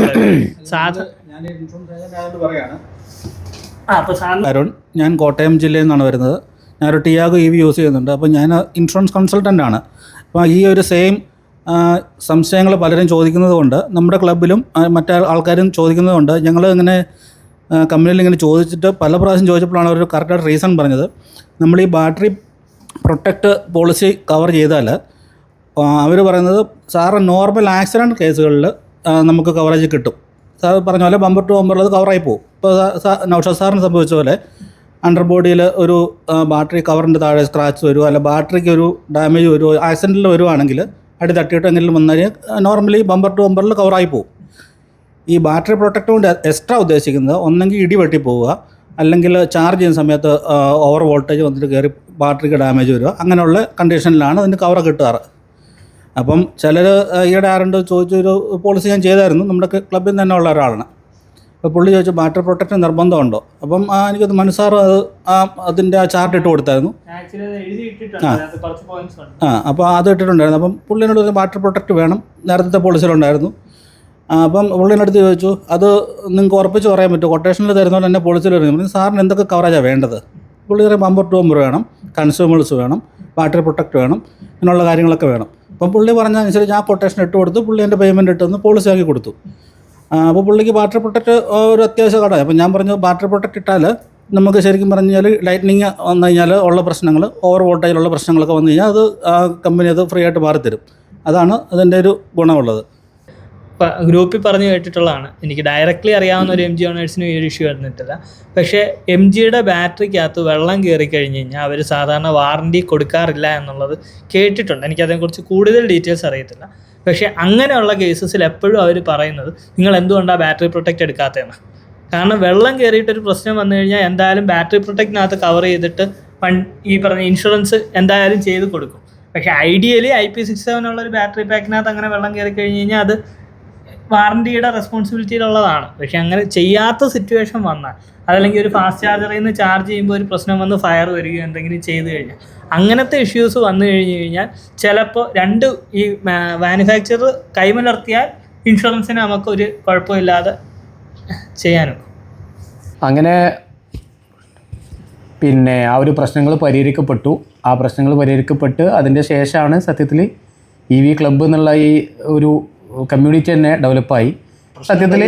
അരുൺ, ഞാൻ കോട്ടയം ജില്ലയിൽ നിന്നാണ് വരുന്നത്. ഞാനൊരു ടിയാഗോ EV യൂസ് ചെയ്യുന്നുണ്ട്. അപ്പോൾ ഞാൻ ഇൻഷുറൻസ് കൺസൾട്ടൻ്റ് ആണ്. അപ്പോൾ ഈ ഒരു സെയിം സംശയങ്ങൾ പലരും ചോദിക്കുന്നത് കൊണ്ട്, നമ്മുടെ ക്ലബിലും മറ്റേ ആൾക്കാരും ചോദിക്കുന്നത് കൊണ്ട്, ഞങ്ങൾ ഇങ്ങനെ കമ്പനിയിൽ ഇങ്ങനെ ചോദിച്ചിട്ട് പല പ്രാവശ്യം ചോദിച്ചപ്പോഴാണ് അവർ കറക്റ്റായിട്ട് റീസൺ പറഞ്ഞത്. നമ്മൾ ഈ ബാറ്ററി പ്രൊട്ടക്റ്റ് പോളിസി കവർ ചെയ്താൽ അവർ പറയുന്നത് സാറ് നോർമൽ ആക്സിഡൻറ്റ് കേസുകളിൽ നമുക്ക് കവറേജ് കിട്ടും. സാർ പറഞ്ഞ പോലെ ബമ്പർ ടു ബമ്പറിൽ അത് കവറായി പോകും. ഇപ്പോൾ നൗഷാദ് സാറിന് സംഭവിച്ച പോലെ അണ്ടർ ബോഡിയിൽ ഒരു ബാറ്ററി കവറിൻ്റെ താഴെ സ്ക്രാച്ച് വരുമോ, അല്ല ബാറ്ററിക്ക് ഒരു ഡാമേജ് വരുമോ, ആക്സിഡൻറ്റിൽ വരുവാണെങ്കിൽ അടി തട്ടിയിട്ട് എന്തെങ്കിലും വന്നാൽ നോർമലി ബമ്പർ ടു ബമ്പറിൽ കവറായി പോകും. ഈ ബാറ്ററി പ്രൊട്ടക്റ്റ് കൊണ്ട് എക്സ്ട്രാ ഉദ്ദേശിക്കുന്നത് ഒന്നെങ്കിൽ ഇടി വെട്ടി പോവുക, അല്ലെങ്കിൽ ചാർജ് ചെയ്യുന്ന സമയത്ത് ഓവർ വോൾട്ടേജ് വന്നിട്ട് കയറി ബാറ്ററിക്ക് ഡാമേജ് വരിക, അങ്ങനെയുള്ള കണ്ടീഷനിലാണ് അതിന് കവർ കിട്ടാറ്. അപ്പം ചിലർ ഈയിടെ ആരുണ്ട് ചോദിച്ചൊരു പോളിസി ഞാൻ ചെയ്തായിരുന്നു, നമ്മുടെ ക്ലബ്ബിൽ തന്നെ ഉള്ള ഒരാളാണ്. അപ്പോൾ പുള്ളി ചോദിച്ചു ബാറ്ററി പ്രൊട്ടക്റ്റ് നിർബന്ധമുണ്ടോ. അപ്പം എനിക്കത് മനസ്സാർ അതിൻ്റെ ആ ചാർട്ട് ഇട്ട് കൊടുത്തായിരുന്നു. അപ്പോൾ അത് ഇട്ടിട്ടുണ്ടായിരുന്നു. അപ്പം പുള്ളിനോട് ഒരു ബാറ്ററി പ്രൊട്ടക്റ്റ് വേണം, നേരത്തെ പോളിസിയിലുണ്ടായിരുന്നു. അപ്പം പുള്ളിനടുത്ത് ചോദിച്ചു അത് നിങ്ങൾക്ക് ഉറപ്പിച്ച് പറയാൻ പറ്റുമോ, കൊട്ടേഷനിൽ തരുന്നതുകൊണ്ട് തന്നെ പോളിസിയിൽ വരുന്നത് സാറിന് എന്തൊക്കെ കവറേജാണ് വേണ്ടത്. പുള്ളി പറയും ബമ്പർ ടു ബമ്പർ വേണം, കൺസ്യൂമേഴ്സ് വേണം, ബാറ്ററി പ്രൊട്ടക്റ്റ് വേണം, ഇങ്ങനെയുള്ള കാര്യങ്ങളൊക്കെ വേണം. അപ്പം പുള്ളി പറഞ്ഞതനുസരിച്ച് ആ കൊട്ടേഷൻ ഇട്ട് കൊടുത്തു, പുള്ളി എൻ്റെ പേയ്മെൻറ്റ് ഇട്ടൊന്ന് പോളിസി ആക്കി കൊടുത്തു. അപ്പോൾ പുള്ളിക്ക് ബാറ്ററി പ്രൊട്ടക്റ്റ് ഒരു അത്യാവശ്യ കടമായി. അപ്പം ഞാൻ പറഞ്ഞു ബാറ്ററി പ്രൊട്ടക്റ്റ് ഇട്ടാൽ നമുക്ക് ശരിക്കും പറഞ്ഞു കഴിഞ്ഞാൽ ലൈറ്റ്നിങ് വന്നു കഴിഞ്ഞാൽ ഉള്ള പ്രശ്നങ്ങൾ, ഓവർ വോൾട്ടേജിലുള്ള പ്രശ്നങ്ങളൊക്കെ വന്നു കഴിഞ്ഞാൽ അത് കമ്പനി അത് ഫ്രീ ആയിട്ട് മാറിത്തരും. അതാണ് അതിൻ്റെ ഒരു ഗുണമുള്ളത്. ഗ്രൂപ്പിൽ പറഞ്ഞു കേട്ടിട്ടുള്ളതാണ്, എനിക്ക് ഡയറക്റ്റ്ലി അറിയാവുന്ന ഒരു MG ഓണേഴ്സിനും ഈ ഒരു ഇഷ്യൂ വന്നിട്ടില്ല. പക്ഷേ MGയുടെ ബാറ്ററിക്കകത്ത് വെള്ളം കയറി കഴിഞ്ഞ് കഴിഞ്ഞാൽ അവർ സാധാരണ വാറണ്ടി കൊടുക്കാറില്ല എന്നുള്ളത് കേട്ടിട്ടുണ്ട്. എനിക്കതിനെക്കുറിച്ച് കൂടുതൽ ഡീറ്റെയിൽസ് അറിയത്തില്ല. പക്ഷേ അങ്ങനെയുള്ള കേസസിൽ എപ്പോഴും അവർ പറയുന്നത് നിങ്ങൾ എന്തുകൊണ്ടാണ് ബാറ്ററി പ്രൊട്ടക്റ്റ് എടുക്കാത്തതെന്ന്. കാരണം വെള്ളം കയറിയിട്ടൊരു പ്രശ്നം വന്നു കഴിഞ്ഞാൽ എന്തായാലും ബാറ്ററി പ്രൊട്ടക്റ്റിനകത്ത് കവർ ചെയ്തിട്ട് ഈ പറഞ്ഞ ഇൻഷുറൻസ് എന്തായാലും ചെയ്ത് കൊടുക്കും. പക്ഷേ ഐഡിയലി IP67 ഉള്ളൊരു ബാറ്ററി പാക്കിനകത്ത് അങ്ങനെ വെള്ളം കയറി കഴിഞ്ഞ് കഴിഞ്ഞാൽ അത് വാറണ്ടിയുടെ റെസ്പോൺസിബിലിറ്റിയിലുള്ളതാണ്. പക്ഷെ അങ്ങനെ ചെയ്യാത്ത സിറ്റുവേഷൻ വന്നാൽ, അതല്ലെങ്കിൽ ഒരു ഫാസ്റ്റ് ചാർജറിൽ നിന്ന് ചാർജ് ചെയ്യുമ്പോൾ ഒരു പ്രശ്നം വന്ന് ഫയർ വരികയോ എന്തെങ്കിലും ചെയ്ത് കഴിഞ്ഞാൽ, അങ്ങനത്തെ ഇഷ്യൂസ് വന്നു കഴിഞ്ഞ് കഴിഞ്ഞാൽ ചിലപ്പോൾ ഈ മാനുഫാക്ചറർ കൈമലർത്തിയാൽ ഇൻഷുറൻസിന് നമുക്കൊരു കുഴപ്പമില്ലാതെ ചെയ്യാനും. അങ്ങനെ പിന്നെ ആ ഒരു പ്രശ്നങ്ങൾ പരിഹരിക്കപ്പെട്ടു. ആ പ്രശ്നങ്ങൾ പരിഹരിക്കപ്പെട്ട് അതിൻ്റെ ശേഷമാണ് സത്യത്തിൽ EV ക്ലബ്ബ് എന്നുള്ള ഈ ഒരു കമ്മ്യൂണിറ്റി തന്നെ ഡെവലപ്പായി. സത്യത്തിൽ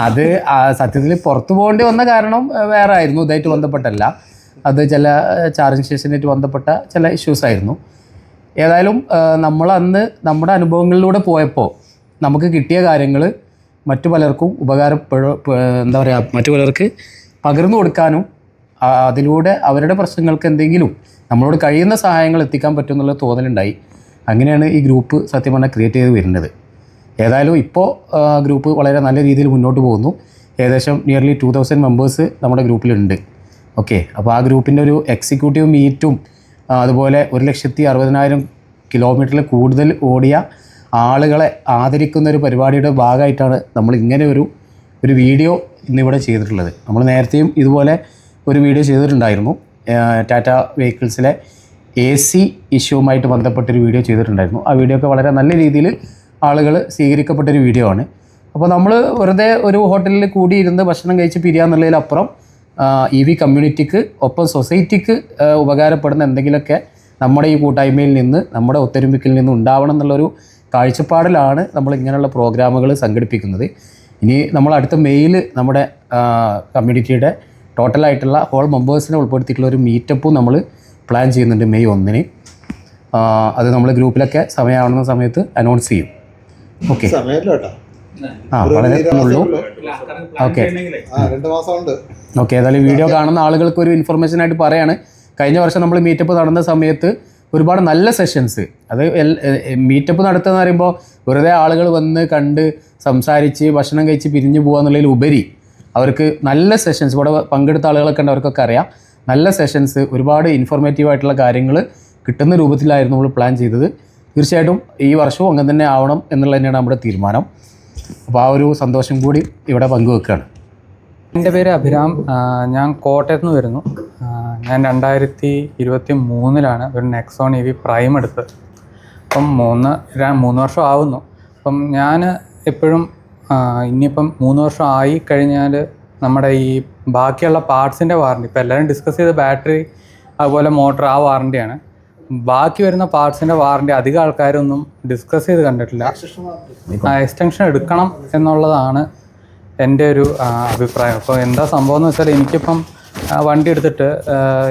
അത് സത്യത്തിൽ പുറത്തു പോകേണ്ടി വന്ന കാരണം വേറെ ആയിരുന്നു, ഇതായിട്ട് ബന്ധപ്പെട്ടല്ല. അത് ചില ചാർജിങ് സ്റ്റേഷനായിട്ട് ബന്ധപ്പെട്ട ചില ഇഷ്യൂസ് ആയിരുന്നു. ഏതായാലും നമ്മൾ അന്ന് നമ്മുടെ അനുഭവങ്ങളിലൂടെ പോയപ്പോൾ നമുക്ക് കിട്ടിയ കാര്യങ്ങൾ മറ്റു പലർക്കും എന്താ പറയുക, മറ്റു പലർക്ക് പകർന്നു കൊടുക്കാനും അതിലൂടെ അവരുടെ പ്രശ്നങ്ങൾക്ക് എന്തെങ്കിലും നമ്മളോട് കഴിയുന്ന സഹായങ്ങൾ എത്തിക്കാൻ പറ്റുമെന്നുള്ള തോന്നലുണ്ടായി. അങ്ങനെയാണ് ഈ ഗ്രൂപ്പ് സത്യം പറഞ്ഞാൽ ക്രിയേറ്റ് ചെയ്ത് വരുന്നത്. ഏതായാലും ഇപ്പോൾ ഗ്രൂപ്പ് വളരെ നല്ല രീതിയിൽ മുന്നോട്ട് പോകുന്നു. ഏകദേശം നിയർലി 2000 മെമ്പേഴ്സ് നമ്മുടെ ഗ്രൂപ്പിലുണ്ട്. ഓക്കെ, അപ്പോൾ ആ ഗ്രൂപ്പിൻ്റെ ഒരു എക്സിക്യൂട്ടീവ് മീറ്റും അതുപോലെ 1,60,000 കിലോമീറ്ററിൽ കൂടുതൽ ഓടിയ ആളുകളെ ആദരിക്കുന്ന ഒരു പരിപാടിയുടെ ഭാഗമായിട്ടാണ് നമ്മൾ ഇങ്ങനെ ഒരു വീഡിയോ ഇന്നിവിടെ ചെയ്തിട്ടുള്ളത്. നമ്മൾ നേരത്തെയും ഇതുപോലെ ഒരു വീഡിയോ ചെയ്തിട്ടുണ്ടായിരുന്നു. ടാറ്റ വെഹിക്കിൾസിലെ AC ഇഷ്യൂവുമായിട്ട് ബന്ധപ്പെട്ടൊരു വീഡിയോ ചെയ്തിട്ടുണ്ടായിരുന്നു. ആ വീഡിയോ ഒക്കെ വളരെ നല്ല രീതിയിൽ ആളുകൾ സ്വീകരിക്കപ്പെട്ടൊരു വീഡിയോ ആണ്. അപ്പോൾ നമ്മൾ വെറുതെ ഒരു ഹോട്ടലിൽ കൂടിയിരുന്ന് ഭക്ഷണം കഴിച്ച് പിരിയാന്നുള്ളതിലപ്പുറം EV കമ്മ്യൂണിറ്റിക്ക് ഒപ്പം സൊസൈറ്റിക്ക് ഉപകാരപ്പെടുന്ന എന്തെങ്കിലുമൊക്കെ നമ്മുടെ ഈ കൂട്ടായ്മയിൽ നിന്ന്, നമ്മുടെ ഒത്തൊരുമിക്കൽ നിന്ന് ഉണ്ടാവണം എന്നുള്ളൊരു കാഴ്ചപ്പാടിലാണ് നമ്മൾ ഇങ്ങനെയുള്ള പ്രോഗ്രാമുകൾ സംഘടിപ്പിക്കുന്നത്. ഇനി നമ്മൾ അടുത്ത മെയിൽ നമ്മുടെ കമ്മ്യൂണിറ്റിയുടെ ടോട്ടലായിട്ടുള്ള ഹോൾ മെമ്പേഴ്സിനെ ഉൾപ്പെടുത്തിയിട്ടുള്ള ഒരു മീറ്റപ്പും നമ്മൾ പ്ലാൻ ചെയ്യുന്നുണ്ട് May 1-ന്. അത് നമ്മൾ ഗ്രൂപ്പിലൊക്കെ സമയമാവുന്ന സമയത്ത് അനൗൺസ് ചെയ്യും. ഓക്കെ, വളരെ ഉള്ളൂ. ഓക്കെ ഓക്കെ, ഏതായാലും വീഡിയോ കാണുന്ന ആളുകൾക്ക് ഒരു ഇൻഫർമേഷനായിട്ട് പറയാണ്. കഴിഞ്ഞ വർഷം നമ്മൾ മീറ്റപ്പ് നടന്ന സമയത്ത് ഒരുപാട് നല്ല സെഷൻസ്, അത് മീറ്റപ്പ് നടത്തുക എന്ന് പറയുമ്പോൾ വെറുതെ ആളുകൾ വന്ന് കണ്ട് സംസാരിച്ച് ഭക്ഷണം കഴിച്ച് പിരിഞ്ഞു പോകുക എന്നുള്ളതിലുപരി അവർക്ക് നല്ല സെഷൻസ്, ഇവിടെ പങ്കെടുത്ത ആളുകളൊക്കെ ഉണ്ട്, അവർക്കൊക്കെ അറിയാം, നല്ല സെഷൻസ്, ഒരുപാട് ഇൻഫോർമേറ്റീവായിട്ടുള്ള കാര്യങ്ങൾ കിട്ടുന്ന രൂപത്തിലായിരുന്നു നമ്മൾ പ്ലാൻ ചെയ്തത്. തീർച്ചയായിട്ടും ഈ വർഷവും അങ്ങനെ തന്നെ ആവണം എന്നുള്ളത് തന്നെയാണ് നമ്മുടെ തീരുമാനം. അപ്പോൾ ആ ഒരു സന്തോഷം കൂടി ഇവിടെ പങ്കുവെക്കുകയാണ്. എൻ്റെ പേര് അഭിരാം. ഞാൻ കോട്ടയത്ത് നിന്ന് വരുന്നു. ഞാൻ 2023 ഒരു നെക്സോൺ EV പ്രൈം എടുത്തത്. അപ്പം 3 വർഷം ആവുന്നു. അപ്പം ഞാൻ എപ്പോഴും ഇനിയിപ്പം 3 വർഷം ആയി കഴിഞ്ഞാൽ നമ്മുടെ ഈ ബാക്കിയുള്ള പാർട്സിൻ്റെ വാറണ്ടി, ഇപ്പോൾ എല്ലാവരും ഡിസ്കസ് ചെയ്ത ബാറ്ററി അതുപോലെ മോട്ടർ, ആ വാറണ്ടിയാണ്. ബാക്കി വരുന്ന പാർട്സിൻ്റെ വാറണ്ടി അധികം ആൾക്കാരൊന്നും ഡിസ്കസ് ചെയ്ത് കണ്ടിട്ടില്ല. എക്സ്റ്റൻഷൻ എടുക്കണം എന്നുള്ളതാണ് എൻ്റെ ഒരു അഭിപ്രായം. അപ്പോൾ എന്താ സംഭവം എന്ന് വെച്ചാൽ, എനിക്കിപ്പം വണ്ടി എടുത്തിട്ട്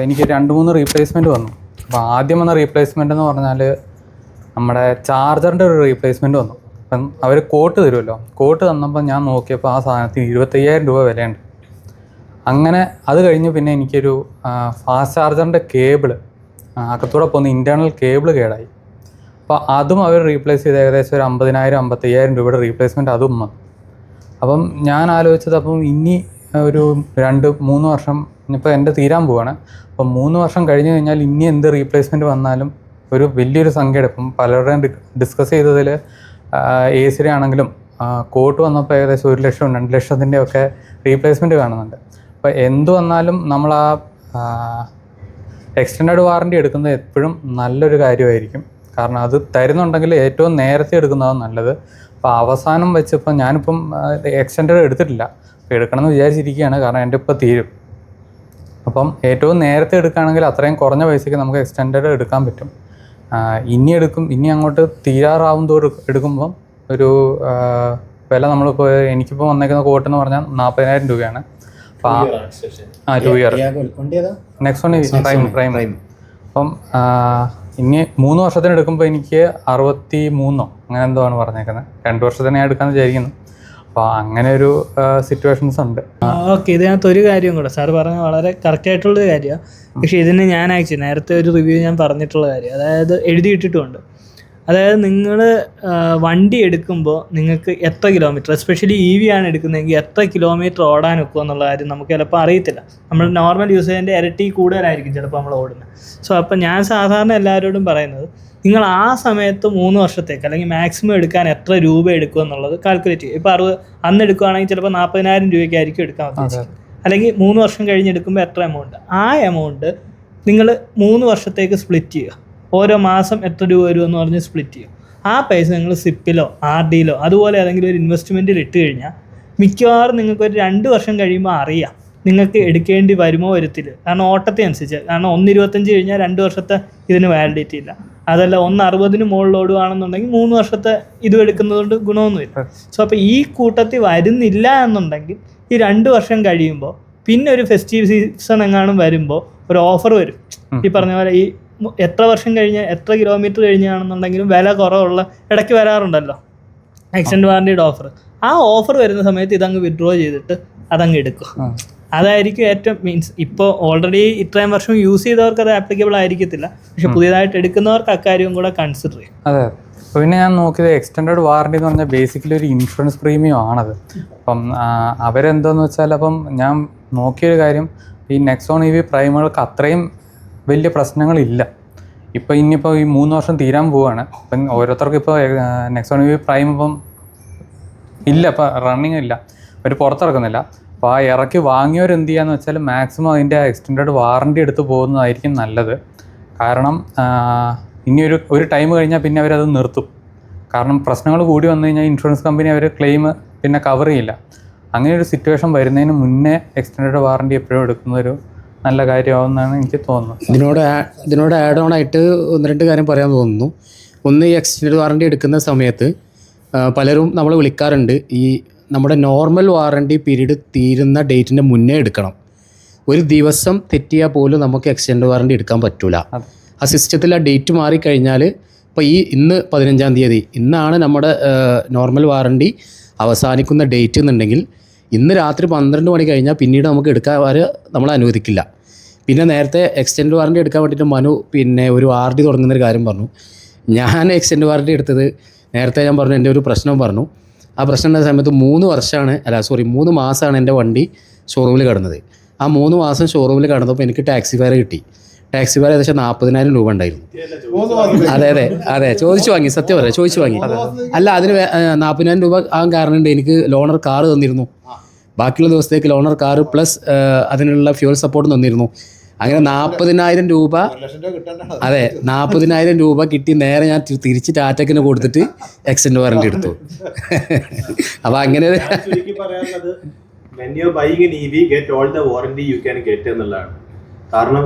എനിക്ക് 2-3 റീപ്ലേസ്മെൻറ്റ് വന്നു. അപ്പോൾ ആദ്യം വന്ന റീപ്ലേസ്മെൻ്റ് എന്ന് പറഞ്ഞാൽ നമ്മുടെ ചാർജറിൻ്റെ ഒരു റീപ്ലേസ്മെൻറ്റ് വന്നു. അപ്പം അവർ കോട്ട് തരുമല്ലോ, കോട്ട് തന്നപ്പോൾ ഞാൻ നോക്കിയപ്പോൾ ആ സാധനത്തിന് 25,000 രൂപ വിലയുണ്ട്. അങ്ങനെ അത് കഴിഞ്ഞ് പിന്നെ എനിക്കൊരു ഫാസ്റ്റ് ചാർജറിൻ്റെ കേബിള് അകത്തൂടെ പോകുന്ന ഇൻറ്റേർണൽ കേബിള് കേടായി. അപ്പോൾ അതും അവർ റീപ്ലേസ് ചെയ്ത് ഏകദേശം ഒരു 50,000-55,000 രൂപയുടെ റീപ്ലേസ്മെൻറ്റ് അതും വന്നു. അപ്പം ഞാൻ ആലോചിച്ചത് അപ്പം ഇനി ഒരു 2-3 വർഷം ഇപ്പോൾ എൻ്റെ തീരാൻ പോവാണ്. അപ്പം 3 വർഷം കഴിഞ്ഞ് കഴിഞ്ഞാൽ ഇനി എന്ത് റീപ്ലേസ്മെൻറ്റ് വന്നാലും ഒരു വലിയൊരു സംഖ്യ എടുക്കും. പലരുടെയും ഡിസ്കസ് ചെയ്തതിൽ AC ആണെങ്കിലും കോട്ട് വന്നപ്പോൾ ഏകദേശം 1 ലക്ഷം 2 ലക്ഷത്തിൻ്റെ ഒക്കെ റീപ്ലേസ്മെൻറ്റ് കാണുന്നുണ്ട്. അപ്പോൾ എന്ത് വന്നാലും നമ്മൾ എക്സ്റ്റൻഡഡ് വാറണ്ടി എടുക്കുന്നത് എപ്പോഴും നല്ലൊരു കാര്യമായിരിക്കും. കാരണം അത് തരുന്നുണ്ടെങ്കിൽ ഏറ്റവും നേരത്തെ എടുക്കുന്നതാണ് നല്ലത്. അപ്പോൾ അവസാനം വെച്ചിപ്പോൾ ഞാനിപ്പം എക്സ്റ്റൻഡഡ് എടുത്തിട്ടില്ല, അപ്പോൾ എടുക്കണമെന്ന് വിചാരിച്ചിരിക്കുകയാണ്. കാരണം എൻ്റെ ഇപ്പോൾ തീരും. അപ്പം ഏറ്റവും നേരത്തെ എടുക്കുകയാണെങ്കിൽ അത്രയും കുറഞ്ഞ പൈസയ്ക്ക് നമുക്ക് എക്സ്റ്റൻഡഡ് എടുക്കാൻ പറ്റും. ഇനി അങ്ങോട്ട് തീരാറാവും തോറും എടുക്കുമ്പം ഒരു വില നമ്മളിപ്പോൾ എനിക്കിപ്പോൾ വന്നേക്കുന്ന കോട്ടെന്ന് പറഞ്ഞാൽ 40,000 രൂപയാണ്. അപ്പോൾ 2 ഇയർ നെക്സോൺ പ്രൈം. അപ്പം ഇനി 3 വർഷത്തിന് എടുക്കുമ്പോൾ എനിക്ക് 63 അങ്ങനെ എന്തോ ആണ് പറഞ്ഞേക്കുന്നത്. 2 വർഷത്തിന് ഞാൻ എടുക്കാമെന്ന് വിചാരിക്കുന്നു. അപ്പോൾ അങ്ങനെ ഒരു സിറ്റുവേഷൻസ് ഉണ്ട്. ഓക്കെ, ഇതിനകത്ത് ഒരു കാര്യം കൂടെ സാർ പറഞ്ഞ വളരെ കറക്റ്റായിട്ടുള്ളൊരു കാര്യമാണ്. പക്ഷേ ഇതിന് ഞാൻ ആക്ച്വലി നേരത്തെ ഒരു റിവ്യൂ ഞാൻ പറഞ്ഞിട്ടുള്ള കാര്യം, അതായത് എഴുതിയിട്ടിട്ടുമുണ്ട്. അതായത് നിങ്ങൾ വണ്ടി എടുക്കുമ്പോൾ നിങ്ങൾക്ക് എത്ര കിലോമീറ്റർ, എസ്പെഷ്യലി EV ആണ് എടുക്കുന്നതെങ്കിൽ എത്ര കിലോമീറ്റർ ഓടാൻ വെക്കുക എന്നുള്ള കാര്യം നമുക്ക് ചിലപ്പോൾ അറിയത്തില്ല. നമ്മൾ നോർമൽ യൂസേജിൻ്റെ ഇരട്ടി കൂടുതലായിരിക്കും ചിലപ്പോൾ നമ്മൾ ഓടുന്നത്. സോ അപ്പം ഞാൻ സാധാരണ എല്ലാവരോടും പറയുന്നത്, നിങ്ങൾ ആ സമയത്ത് 3 വർഷത്തേക്ക് അല്ലെങ്കിൽ മാക്സിമം എടുക്കാൻ എത്ര രൂപ എടുക്കുക എന്നുള്ളത് കാൽക്കുലേറ്റ് ചെയ്യും. ഇപ്പോൾ അന്ന് എടുക്കുകയാണെങ്കിൽ ചിലപ്പോൾ 40,000 രൂപയ്ക്കായിരിക്കും എടുക്കാൻ ഉദ്ദേശിക്കുന്നത്. അല്ലെങ്കിൽ 3 വർഷം കഴിഞ്ഞ് എടുക്കുമ്പോൾ എത്ര എമൗണ്ട്, ആ എമൗണ്ട് നിങ്ങൾ 3 വർഷത്തേക്ക് സ്പ്ലിറ്റ് ചെയ്യുക. ഓരോ മാസം എത്ര രൂപ വരുമെന്ന് പറഞ്ഞ് സ്പ്ലിറ്റ് ചെയ്യും. ആ പൈസ നിങ്ങൾ സിപ്പിലോ RDയിലോ അതുപോലെ ഏതെങ്കിലും ഒരു ഇൻവെസ്റ്റ്മെൻറ്റിൽ ഇട്ട് കഴിഞ്ഞാൽ മിക്കവാറും നിങ്ങൾക്കൊരു 2 വർഷം കഴിയുമ്പോൾ അറിയാം നിങ്ങൾക്ക് എടുക്കേണ്ടി വരുമോ വരത്തില്ല. കാരണം ഓട്ടത്തെ അനുസരിച്ച്, കാരണം 1.25 കഴിഞ്ഞാൽ 2 വർഷത്തെ ഇതിന് വാലിഡിറ്റി ഇല്ല. അതല്ല 1.60 മുകളിൽ ഓടുകയാണെന്നുണ്ടെങ്കിൽ 3 വർഷത്തെ ഇതും എടുക്കുന്നതുകൊണ്ട് ഗുണമൊന്നുമില്ല. സോ അപ്പോൾ ഈ കൂട്ടത്തിൽ വരുന്നില്ല എന്നുണ്ടെങ്കിൽ ഈ 2 വർഷം കഴിയുമ്പോൾ പിന്നെ ഒരു ഫെസ്റ്റീവ് സീസൺ എങ്ങാനും വരുമ്പോൾ ഒരു ഓഫർ വരും. ഈ പറഞ്ഞ പോലെ ഈ എത്ര വർഷം കഴിഞ്ഞ് എത്ര കിലോമീറ്റർ കഴിഞ്ഞാണെന്നുണ്ടെങ്കിലും വില കുറവുള്ള ഇടയ്ക്ക് വരാറുണ്ടല്ലോ എക്സ്റ്റൻഡ് വാറണ്ടിയുടെ ഓഫർ. ആ ഓഫർ വരുന്ന സമയത്ത് ഇതങ്ങ് വിഡ്രോ ചെയ്തിട്ട് അതങ്ങ് എടുക്കും. അതായിരിക്കും ഏറ്റവും മീൻസ് ഇപ്പോൾ ഓൾറെഡി ഇത്രയും വർഷം യൂസ് ചെയ്തവർക്ക് അത് ആപ്ലിക്കബിൾ ആയിരിക്കത്തില്ല. പക്ഷെ പുതിയതായിട്ട് എടുക്കുന്നവർക്ക് അക്കാര്യവും കൂടെ കൺസിഡർ ചെയ്യും. അതെ. അപ്പോൾ പിന്നെ ഞാൻ നോക്കിയത് എക്സ്റ്റൻഡഡ് വാറണ്ടി എന്ന് പറഞ്ഞാൽ ബേസിക്കലി ഒരു ഇൻഷുറൻസ് പ്രീമിയം ആണത്. അപ്പം അവരെന്തോന്ന് വെച്ചാൽ, അപ്പം ഞാൻ നോക്കിയൊരു കാര്യം, ഈ നെക്സോൺ EV പ്രൈമുകൾക്ക് അത്രയും വലിയ പ്രശ്നങ്ങളില്ല. ഇനിയിപ്പോൾ ഈ 3 വർഷം തീരാൻ പോവുകയാണ്. അപ്പം ഓരോരുത്തർക്കും ഇപ്പോൾ നെക്സോൺ EV പ്രൈം ഇപ്പം ഇല്ല, ഇപ്പം റണ്ണിങ് ഇല്ല, അവർ പുറത്തിറക്കുന്നില്ല. അപ്പോൾ ആ ഇറക്കി വാങ്ങിയവർ എന്ത് ചെയ്യാന്ന് വെച്ചാൽ മാക്സിമം അതിൻ്റെ എക്സ്റ്റൻഡഡ് വാറണ്ടി എടുത്ത് പോകുന്നതായിരിക്കും നല്ലത്. കാരണം ഇനി ഒരു ടൈം കഴിഞ്ഞാൽ പിന്നെ അവരത് നിർത്തും. കാരണം പ്രശ്നങ്ങൾ കൂടി വന്നു കഴിഞ്ഞാൽ ഇൻഷുറൻസ് കമ്പനി അവർ ക്ലെയിം പിന്നെ കവർ ചെയ്യില്ല. അങ്ങനെ ഒരു സിറ്റുവേഷൻ വരുന്നതിന് മുന്നേ എക്സ്റ്റൻഡഡ് വാറണ്ടി എപ്പോഴും എടുക്കുന്നൊരു നല്ല കാര്യമാവുമെന്നാണ് എനിക്ക് തോന്നുന്നത്. ഇതിനോട് ആഡ് ഓൺ ആയിട്ട് 1-2 കാര്യം പറയാൻ തോന്നുന്നു. ഒന്ന്, ഈ എക്സ്റ്റൻഡഡ് വാറണ്ടി എടുക്കുന്ന സമയത്ത് പലരും നമ്മൾ വിളിക്കാറുണ്ട്, ഈ നമ്മുടെ നോർമൽ വാറണ്ടി പീരീഡ് തീരുന്ന ഡേറ്റിൻ്റെ മുന്നേ എടുക്കണം. ഒരു ദിവസം തെറ്റിയാൽ പോലും നമുക്ക് എക്സ്റ്റൻഡഡ് വാറണ്ടി എടുക്കാൻ പറ്റില്ല. ആ സിസ്റ്റത്തിൽ ആ ഡേറ്റ് മാറിക്കഴിഞ്ഞാൽ, ഇപ്പോൾ ഇന്ന് 15-ാം തീയതി, ഇന്നാണ് നമ്മുടെ നോർമൽ വാറണ്ടി അവസാനിക്കുന്ന ഡേറ്റ് എന്നുണ്ടെങ്കിൽ ഇന്ന് രാത്രി 12 മണി കഴിഞ്ഞാൽ പിന്നീട് നമുക്ക് എടുക്കാൻ നമ്മൾ അനുവദിക്കില്ല. പിന്നെ നേരത്തെ എക്സ്റ്റൻഡ് വാറണ്ടി എടുക്കാൻ വേണ്ടിയിട്ട് മനു പിന്നെ ഒരു RD തുടങ്ങുന്നൊരു കാര്യം പറഞ്ഞു. ഞാൻ എക്സ്റ്റൻഡ് വാറണ്ടി എടുത്തത് നേരത്തെ ഞാൻ പറഞ്ഞു, എൻ്റെ ഒരു പ്രശ്നം പറഞ്ഞു. ആ പ്രശ്നം ഉണ്ടായ സമയത്ത് 3 മാസമാണ് എൻ്റെ വണ്ടി ഷോറൂമിൽ കിടന്നത്. ആ 3 മാസം ഷോറൂമിൽ കിടന്നപ്പോൾ എനിക്ക് ടാക്സി ഫെയർ കിട്ടി. ടാക്സി ഫെയർ ഏകദേശം 40,000 രൂപ ഉണ്ടായിരുന്നു. അതെ ചോദിച്ചു വാങ്ങി, സത്യം പറയാം, ചോദിച്ചു വാങ്ങി. അല്ല, അതിന് 40,000 രൂപ ആകാൻ കാരണമുണ്ട്, എനിക്ക് ലോണർ കാർ തന്നിരുന്നു. ബാക്കിയുള്ള ദിവസത്തേക്ക് ലോണർ കാർ പ്ലസ് അതിനുള്ള ഫ്യൂൽ സപ്പോർട്ട് തന്നിരുന്നു. അങ്ങനെ 40,000 രൂപ, അതെ 40,000 രൂപ കിട്ടി. നേരെ ഞാൻ തിരിച്ച് ടാറ്റക്കിന് കൊടുത്തിട്ട് എക്സ്റ്റൻഡ് വാറണ്ടി എടുത്തു. അപ്പം അങ്ങനെ കാരണം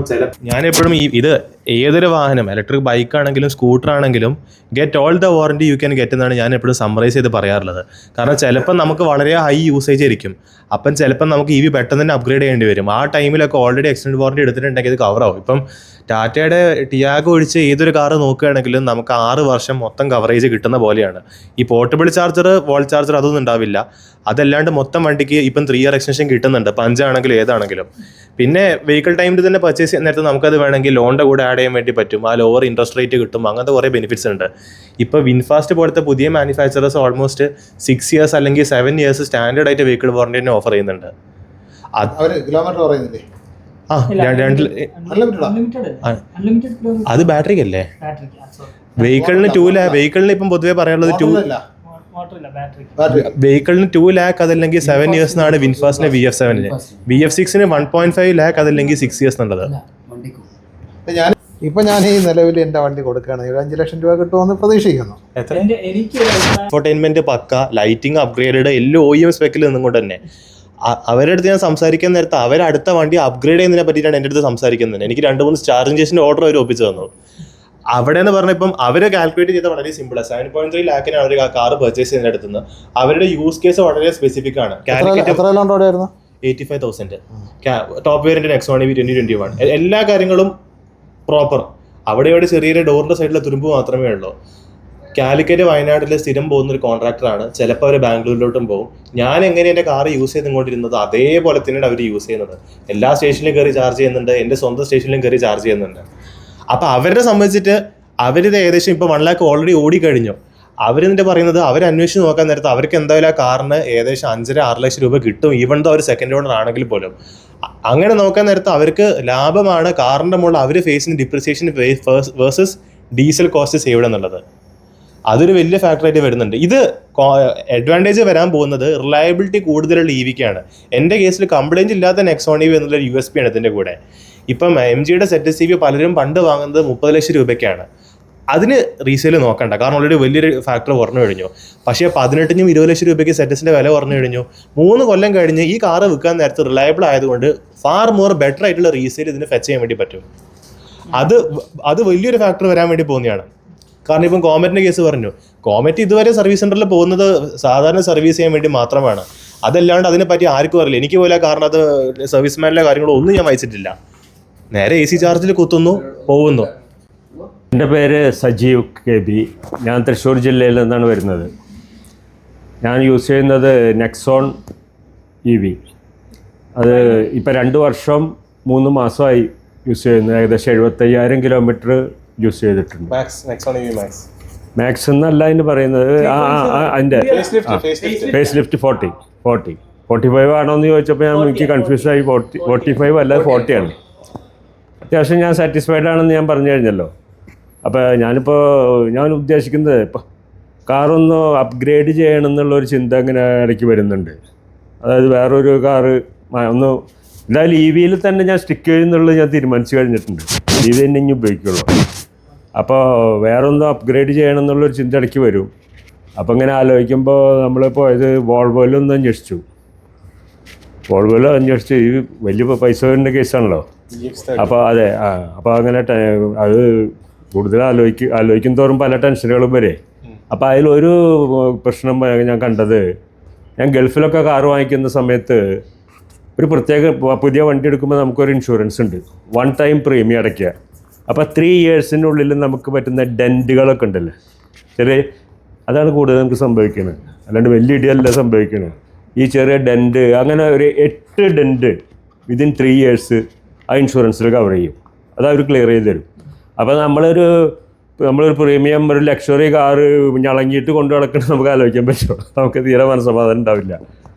ഞാനെപ്പോഴും ഇത് ഏതൊരു വാഹനം, ഇലക്ട്രിക് ബൈക്കാണെങ്കിലും സ്കൂട്ടർ ആണെങ്കിലും, get all the warranty you can get എന്നാണ് ഞാൻ എപ്പോഴും സമ്മറൈസ് ചെയ്ത് പറയാറുള്ളത്. കാരണം ചിലപ്പം നമുക്ക് വളരെ ഹൈ യൂസേജ് ആയിരിക്കും, അപ്പം ചിലപ്പം നമുക്ക് EV പെട്ടെന്ന് തന്നെ അപ്ഗ്രേഡ് ചെയ്യേണ്ടി വരും. ആ ടൈമിലൊക്കെ ഓൾറെഡി എക്സ്റ്റൻഡ് വാറണ്ടി എടുത്തിട്ടുണ്ടെങ്കിൽ അത് കവറാവും. ഇപ്പം ടാറ്റയുടെ ടിയാഗോ ഒഴിച്ച് ഏതൊരു കാറ് നോക്കുകയാണെങ്കിലും നമുക്ക് 6 വർഷം മൊത്തം കവറേജ് കിട്ടുന്ന പോലെയാണ്. ഈ പോർട്ടബിൾ ചാർജർ, വോൾ ചാർജർ അതൊന്നും ഉണ്ടാവില്ല. അതല്ലാണ്ട് മൊത്തം വണ്ടിക്ക് ഇപ്പം 3 year എക്സ്റ്റൻഷൻ കിട്ടുന്നുണ്ട്, പഞ്ചാണെങ്കിലും ഏതാണെങ്കിലും. പിന്നെ വെഹിക്കിൾ ടൈമിൽ തന്നെ പർച്ചേസ് ചെയ്യുന്ന നേരത്ത് നമുക്കത് വേണമെങ്കിൽ ലോണിൻ്റെ കൂടെ ആഡ് ചെയ്യാൻ വേണ്ടി പറ്റും. ആ ലോവർ ഇൻട്രസ്റ്റ് റേറ്റ് കിട്ടും. അങ്ങനത്തെ കുറേ ബെനിഫിറ്റ്സ് ഉണ്ട്. ഇപ്പോൾ വിൻഫാസ്റ്റ് പോലത്തെ പുതിയ മാനുഫാക്ചറേഴ്സ് ഓൾമോസ്റ്റ് 6 years അല്ലെങ്കിൽ 7 years സ്റ്റാൻഡേർഡ് ആയിട്ട് വെഹിക്കിൾ വാറണ്ടി തന്നെ ഓഫർ ചെയ്യുന്നുണ്ട്. കിലോമീറ്റർ പറയുന്നില്ലേ? അത് ബാറ്ററിക്കല്ലേ? വെഹിക്കിളിന് 2 lakh. വെഹിക്കിളിന് ഇപ്പം പൊതുവെ പറയാനുള്ളത് വെഹിക്കിളിന് 2 lakh അതല്ലെങ്കിൽ 7 years എന്നാണ് വിൻഫാസ്റ്റിന് VF7ന്. VF6ന് 1.5 lakh അതല്ലെങ്കിൽ 6 years എന്നുള്ളത്. ഞാൻ ഈ നിലവിൽ എൻ്റെ വണ്ടി കൊടുക്കുകയാണെങ്കിൽ 5 ലക്ഷം രൂപ കിട്ടുമെന്ന് പ്രതീക്ഷിക്കുന്നു. എൻ്റർടൈൻമെന്റ് പക്ക, ലൈറ്റിംഗ് അപ്ഗ്രേഡ്, എല്ലാം OEM സ്പെക്കിൽ നിന്നുകൊണ്ട് തന്നെ. അവരുടെ അടുത്ത് ഞാൻ സംസാരിക്കാൻ നേരത്തെ അവരടുത്ത വണ്ടി അപ്ഗ്രേഡ് ചെയ്യുന്നതിനെ പറ്റിയിട്ടാണ് എൻ്റെ അടുത്ത് സംസാരിക്കുന്നത്. എനിക്ക് 2-3 ചാർജിങ് സ്റ്റേഷൻ്റെ ഓർഡർ അവർ ഒപ്പിച്ചു തന്നു. അവിടെ എന്ന് പറഞ്ഞപ്പം അവർ കാൽക്കുലേറ്റ് ചെയ്ത വളരെ സിമ്പിളാണ്. 7.3 lakh അവർ ആ കാർ പർച്ചേസ് ചെയ്യുന്ന അടുത്തുനിന്ന് അവരുടെ യൂസ് കേസ് വളരെ സ്പെസിഫിക് ആണ്. 85,000 ടോപ്പ് വേരിയന്റ് നെക്സോൺ EV 2021 എല്ലാ കാര്യങ്ങളും പ്രോപ്പർ. അവിടെ ചെറിയൊരു ഡോറിന്റെ സൈഡിലെ തുരുമ്പ് മാത്രമേ ഉള്ളൂ. കാലിക്കറ്റ് വയനാട്ടിൽ സ്ഥിരം പോകുന്നൊരു കോൺട്രാക്ടറാണ്. ചിലപ്പോൾ അവർ ബാംഗ്ലൂരിലോട്ടും പോകും. ഞാൻ എങ്ങനെ എൻ്റെ കാർ യൂസ് ചെയ്തുകൊണ്ടിരുന്നത് അതേപോലെ തന്നെയാണ് അവർ യൂസ് ചെയ്യുന്നത്. എല്ലാ സ്റ്റേഷനിലും കയറി ചാർജ് ചെയ്യുന്നുണ്ട്, എൻ്റെ സ്വന്തം സ്റ്റേഷനിലും കയറി ചാർജ് ചെയ്യുന്നുണ്ട്. അപ്പോൾ അവരെ സംബന്ധിച്ചിട്ട് അവരിത് ഏകദേശം ഇപ്പോൾ 1 lakh ഓൾറെഡി ഓടിക്കഴിഞ്ഞു. അവരെന്നിട്ട് പറയുന്നത് അവരന്വേഷിച്ച് നോക്കാൻ നേരത്ത് അവർക്ക് എന്തായാലും ആ കാറിന് ഏകദേശം 5.5-6 ലക്ഷം രൂപ കിട്ടും, ഈവൻ ദോ അവർ സെക്കൻഡ് ഓണർ ആണെങ്കിൽ പോലും. അങ്ങനെ നോക്കാൻ നേരത്ത് അവർക്ക് ലാഭമാണ് കാറിൻ്റെ മുകളിൽ അവർ ഫേസ് ചെയ്യുന്ന depreciation versus diesel cost saved എന്നുള്ളത്. അതൊരു വലിയ ഫാക്ടറായിട്ട് വരുന്നുണ്ട്. ഇത് അഡ്വാൻറ്റേജ് വരാൻ പോകുന്നത് റിലയബിലിറ്റി കൂടുതലുള്ള EVക്കാണ്. എൻ്റെ കേസിൽ കംപ്ലൈൻറ്റ് ഇല്ലാത്ത നെക്സോൺ EV എന്നുള്ളൊരു USP ആണ് ഇതിൻ്റെ കൂടെ. ഇപ്പം MGയുടെ ZS-EV പലരും പണ്ട് വാങ്ങുന്നത് 30 ലക്ഷം രൂപയ്ക്കാണ്. അതിന് റീസെയിൽ നോക്കണ്ട, കാരണം ഓൾറെഡി വലിയൊരു ഫാക്ടർ കുറഞ്ഞു കഴിഞ്ഞു. പക്ഷേ 18-നും 20 ലക്ഷം രൂപയ്ക്ക് ZS-ന്റെ വില കുറഞ്ഞു കഴിഞ്ഞു. 3 കൊല്ലം കഴിഞ്ഞ് ഈ കാറ് വിൽക്കാൻ നേരത്ത് റിലയബിൾ ആയതുകൊണ്ട് ഫാർ മോർ ബെറ്റർ ആയിട്ടുള്ള റീസെയിൽ ഇതിന് ഫെച്ച് ചെയ്യാൻ വേണ്ടി പറ്റും. അത് വലിയൊരു ഫാക്ടർ വരാൻ വേണ്ടി പോകുന്നതാണ്. കാരണം ഇപ്പം കോമറ്റിൻ്റെ കേസ് പറഞ്ഞു, കോമറ്റ് ഇതുവരെ സർവീസ് സെൻ്ററിൽ പോകുന്നത് സാധാരണ സർവീസ് ചെയ്യാൻ വേണ്ടി മാത്രമാണ്. അതല്ലാണ്ട് അതിനെപ്പറ്റി ആർക്കും അറിയില്ല. എനിക്ക് പോലെ കാരണം അത് സർവീസ്മാനിലെ കാര്യങ്ങളോ ഒന്നും ഞാൻ വായിച്ചിട്ടില്ല. നേരെ AC ചാർജിൽ കുത്തുന്നു, പോകുന്നു. എൻ്റെ പേര് സജീവ് KB. ഞാൻ തൃശ്ശൂർ ജില്ലയിൽ നിന്നാണ് വരുന്നത്. ഞാൻ യൂസ് ചെയ്യുന്നത് നെക്സോൺ EV. അത് ഇപ്പോൾ 2 വർഷം 3 മാസമായി യൂസ് ചെയ്യുന്നത്. ഏകദേശം 75,000 കിലോമീറ്റർ യൂസ് ചെയ്തിട്ടുണ്ട്. മാക്സ് എന്നല്ല അതിന് പറയുന്നത്, അതിൻ്റെ ഫേസ് ലിഫ്റ്റ് 45 ആണോ എന്ന് ചോദിച്ചപ്പോൾ എനിക്ക് കൺഫ്യൂസ് ആയി. 45 അല്ല 40 ആണ്. അത്യാവശ്യം ഞാൻ സാറ്റിസ്ഫൈഡ് ആണെന്ന് ഞാൻ പറഞ്ഞു കഴിഞ്ഞല്ലോ. അപ്പോൾ ഞാൻ ഉദ്ദേശിക്കുന്നത് ഇപ്പം കാറൊന്ന് അപ്ഗ്രേഡ് ചെയ്യണം എന്നുള്ളൊരു ചിന്ത ഇങ്ങനെ ഇടയ്ക്ക് വരുന്നുണ്ട്. അതായത് വേറൊരു കാറ് ഒന്ന് എന്തായാലും EVയിൽ തന്നെ ഞാൻ സ്റ്റിക്ക് ചെയ്യുന്നുള്ളത് ഞാൻ തീരുമാനിച്ചു കഴിഞ്ഞിട്ടുണ്ട്. EV തന്നെ ഇനി ഉപയോഗിക്കുള്ളൂ. അപ്പോൾ വേറൊന്ന് അപ്ഗ്രേഡ് ചെയ്യണം എന്നുള്ളൊരു ചിന്ത ഇടയ്ക്ക് വരും. അപ്പോൾ ഇങ്ങനെ ആലോചിക്കുമ്പോൾ നമ്മളിപ്പോൾ ഇത് വോൾവോയിലൊന്ന് അന്വേഷിച്ചു. ഈ വലിയ പൈസ വരുന്ന കേസാണല്ലോ. അപ്പോൾ അതെ, അപ്പോൾ അങ്ങനെ അത് കൂടുതൽ ആലോചിക്കും തോറും പല ടെൻഷനുകളും വരെ. അപ്പോൾ അതിലൊരു പ്രശ്നം ഞാൻ കണ്ടത്, ഞാൻ ഗൾഫിലൊക്കെ കാറ് വാങ്ങിക്കുന്ന സമയത്ത് ഒരു പ്രത്യേക പുതിയ വണ്ടി എടുക്കുമ്പോൾ നമുക്കൊരു ഇൻഷുറൻസ് ഉണ്ട്, 1 time പ്രീമിയം അടയ്ക്കുക. അപ്പോൾ 3 yearsനുള്ളിൽ നമുക്ക് പറ്റുന്ന ഡെൻറ്റുകളൊക്കെ ഉണ്ടല്ലോ അതാണ് കൂടുതൽ നമുക്ക് സംഭവിക്കുന്നത്. അല്ലാണ്ട് വലിയ ഇടിയല്ല സംഭവിക്കുന്നത്. ഈ ചെറിയ ഡെൻറ്റ്, അങ്ങനെ ഒരു 8 ഡെൻറ്റ് വിതിൻ 3 years ആ ഇൻഷുറൻസിൽ കവർ ചെയ്യും. അത് അവർ ക്ലിയർ ചെയ്ത് തരും. അപ്പോൾ നമ്മളൊരു പ്രീമിയം ഒരു ലക്ഷറി കാറ് ഞളങ്ങിയിട്ട് കൊണ്ടു നടക്കണം നമുക്ക് ആലോചിക്കാൻ പറ്റുമോ? നമുക്ക് തീരെ മനസ്സമാധാനം ഉണ്ടാവില്ല.